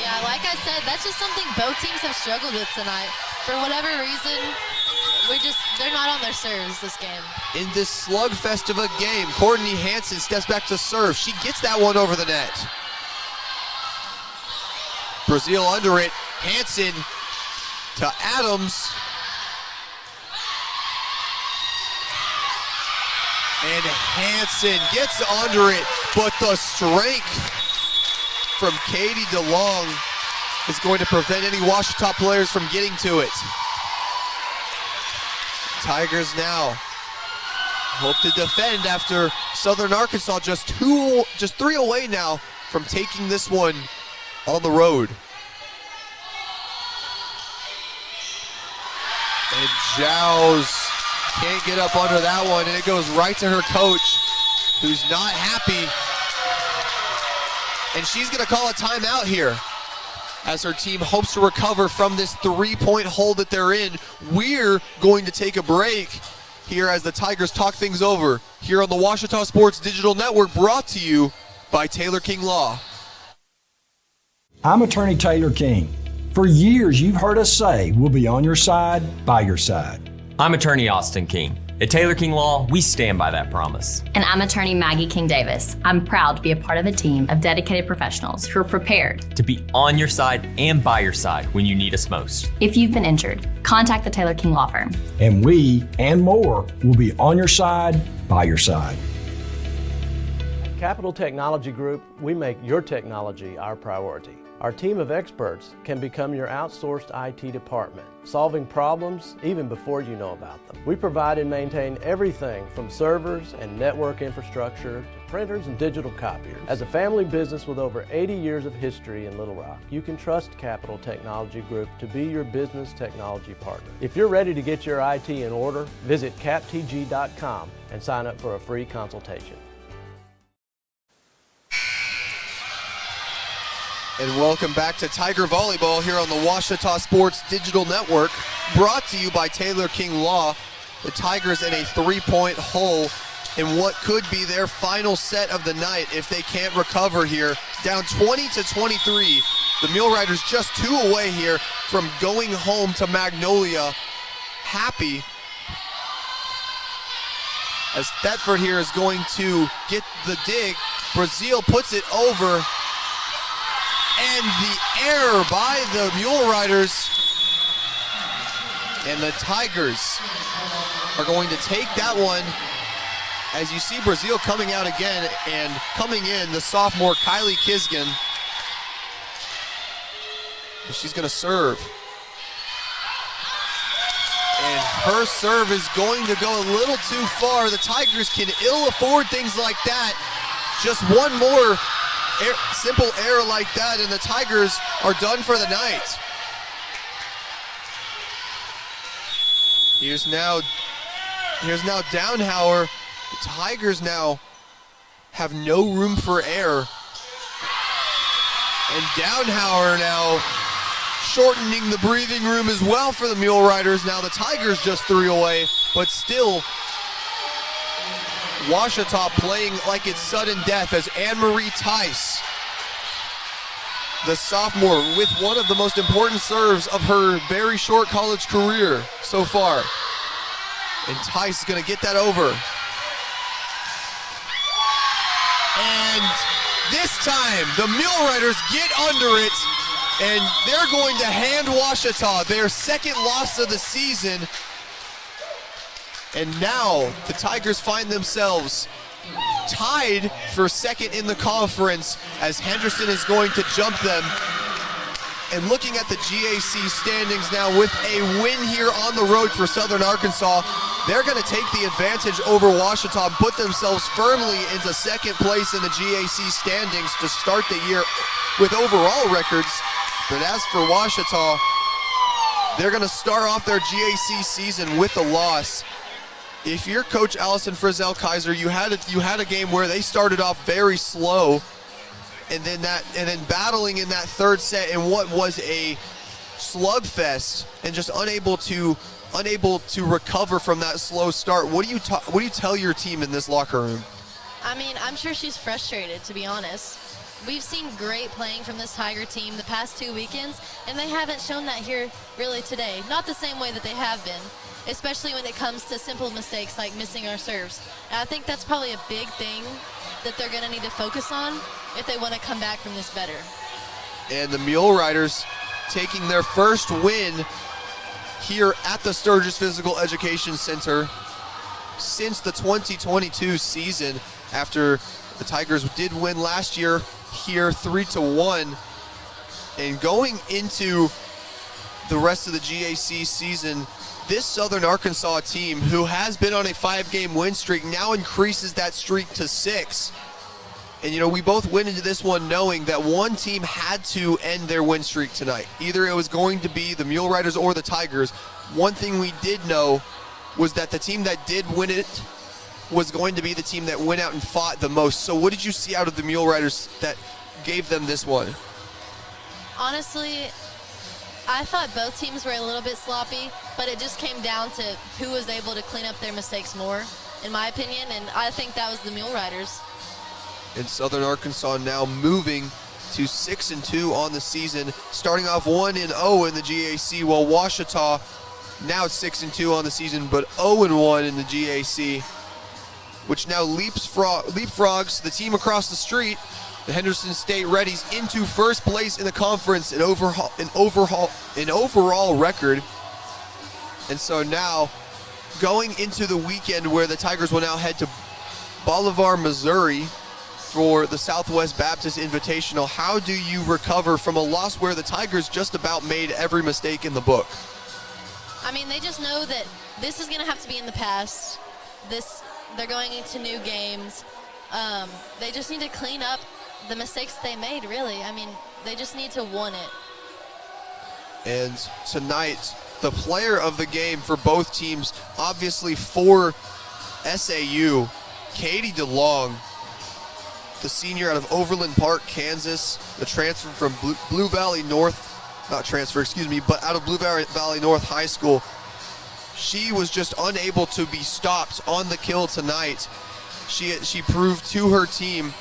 Yeah, like I said, that's just something both teams have struggled with tonight. For whatever reason, they're not on their serves this game. In this slugfest of a game, Courtney Hansen steps back to serve. She gets that one over the net. Brazil under it. Hansen to Adams. And Hansen gets under it, but the strength from Katie DeLong is going to prevent any Ouachita players from getting to it. Tigers now hope to defend after Southern Arkansas just 3 away now from taking this one on the road. And Giles can't get up under that one, and it goes right to her coach, who's not happy. And she's gonna call a timeout here as her team hopes to recover from this 3-point hole that they're in. We're going to take a break here as the Tigers talk things over here on the Ouachita Sports Digital Network, brought to you by Taylor King Law. I'm Attorney Taylor King. For years, you've heard us say we'll be on your side, by your side. I'm Attorney Austin King. At Taylor King Law, we stand by that promise. And I'm attorney Maggie King Davis. I'm proud to be a part of a team of dedicated professionals who are prepared to be on your side and by your side when you need us most. If you've been injured, contact the Taylor King Law Firm. And we, and more, will be on your side, by your side. At Capital Technology Group, we make your technology our priority. Our team of experts can become your outsourced IT department, solving problems even before you know about them. We provide and maintain everything from servers and network infrastructure to printers and digital copiers. As a family business with over 80 years of history in Little Rock, you can trust Capital Technology Group to be your business technology partner. If you're ready to get your IT in order, visit captg.com and sign up for a free consultation. And welcome back to Tiger Volleyball here on the Ouachita Sports Digital Network, brought to you by Taylor King Law. The Tigers in a 3-point hole in what could be their final set of the night if they can't recover here. Down 20-23. The Mule Riders just 2 away here from going home to Magnolia happy, as Thetford here is going to get the dig. Brazil puts it over. And the error by the Mule Riders. And the Tigers are going to take that one. As you see Brazil coming out again, and coming in, the sophomore Kylie Kisgan. She's going to serve. And her serve is going to go a little too far. The Tigers can ill afford things like that. Just one more simple error like that, and the Tigers are done for the night. Here's now Downhauer. The Tigers now have no room for error. And Downhauer now shortening the breathing room as well for the Mule Riders. Now the Tigers just 3 away, but still Ouachita playing like it's sudden death as Anne-Marie Tice, the sophomore, with one of the most important serves of her very short college career so far. And Tice is going to get that over. And this time, the Mule Riders get under it, and they're going to hand Ouachita their second loss of the season. And now the Tigers find themselves tied for second in the conference as Henderson is going to jump them. And looking at the GAC standings now, with a win here on the road for Southern Arkansas, they're going to take the advantage over Ouachita and put themselves firmly into second place in the GAC standings to start the year with overall records. But as for Ouachita, they're going to start off their GAC season with a loss. If you're Coach Allison Frizzell Kaiser, you had a game where they started off very slow, and then battling in that third set in what was a slugfest, and just unable to recover from that slow start. What do you tell your team in this locker room? I mean, I'm sure she's frustrated, to be honest. We've seen great playing from this Tiger team the past 2 weekends, and they haven't shown that here really today. Not the same way that they have been. especially when it comes to simple mistakes like missing our serves. And I think that's probably a big thing that they're going to need to focus on if they want to come back from this better. And the Mule Riders taking their first win here at the Sturgis Physical Education Center since the 2022 season, after the Tigers did win last year here 3-1. And going into the rest of the GAC season, this Southern Arkansas team, who has been on a 5-game win streak, now increases that streak to 6. And, you know, we both went into this one knowing that one team had to end their win streak tonight. Either it was going to be the Mule Riders or the Tigers. One thing we did know was that the team that did win it was going to be the team that went out and fought the most. So what did you see out of the Mule Riders that gave them this one? Honestly, I thought both teams were a little bit sloppy, but it just came down to who was able to clean up their mistakes more, in my opinion, and I think that was the Mule Riders. And Southern Arkansas now moving to 6-2 on the season, starting off 1-0 in the GAC, while Ouachita now 6-2 on the season, but 0-1 in the GAC, which now leapfrogs the team across the street, the Henderson State Reddies, into first place in the conference in overall record. And so now, going into the weekend where the Tigers will now head to Bolivar, Missouri for the Southwest Baptist Invitational, how do you recover from a loss where the Tigers just about made every mistake in the book? I mean, they just know that this is going to have to be in the past. They're going into new games. They just need to clean up the mistakes they made, really. I mean, they just need to want it. And tonight, the player of the game for both teams, obviously for SAU, Katie DeLong, the senior out of Overland Park, Kansas, the transfer from Blue Valley North, not transfer, excuse me, but out of Blue Valley North High School. She was just unable to be stopped on the kill tonight. She proved to her team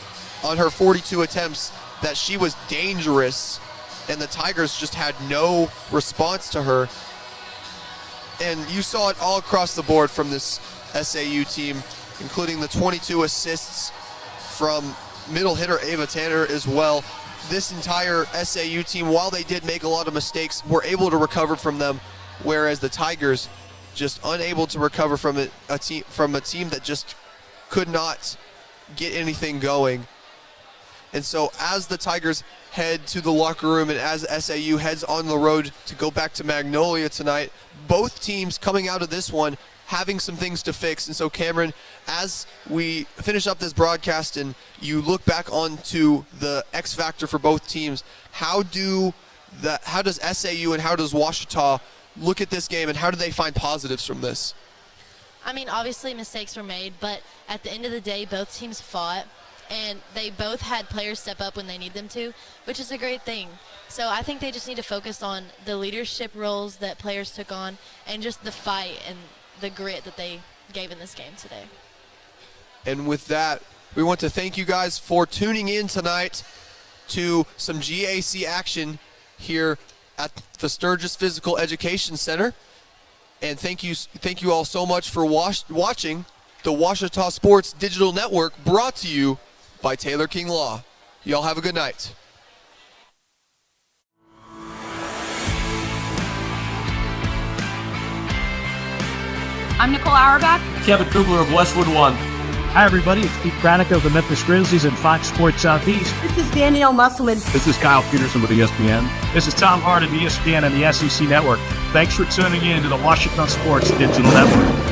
on her 42 attempts that she was dangerous, and the Tigers just had no response to her. And you saw it all across the board from this SAU team, including the 22 assists from middle hitter Ava Tanner as well. This entire SAU team, while they did make a lot of mistakes, were able to recover from them, whereas the Tigers just unable to recover from a team that just could not get anything going. And so as the Tigers head to the locker room and as SAU heads on the road to go back to Magnolia tonight, both teams coming out of this one having some things to fix. And so, Cameron, as we finish up this broadcast and you look back onto the X factor for both teams, how does SAU and how does Ouachita look at this game, and how do they find positives from this? I mean, obviously mistakes were made, but at the end of the day, both teams fought, and they both had players step up when they need them to, which is a great thing. So I think they just need to focus on the leadership roles that players took on and just the fight and the grit that they gave in this game today. And with that, we want to thank you guys for tuning in tonight to some GAC action here at the Sturgis Physical Education Center. And thank you all so much for watching the Ouachita Sports Digital Network, brought to you by Taylor King Law. Y'all have a good night. I'm Nicole Auerbach. Kevin Kugler of Westwood One. Hi, everybody. It's Pete Granick of the Memphis Grizzlies and Fox Sports Southeast. This is Danielle Musselman. This is Kyle Peterson with ESPN. This is Tom Hart of ESPN and the SEC Network. Thanks for tuning in to the Ouachita Sports Digital Network.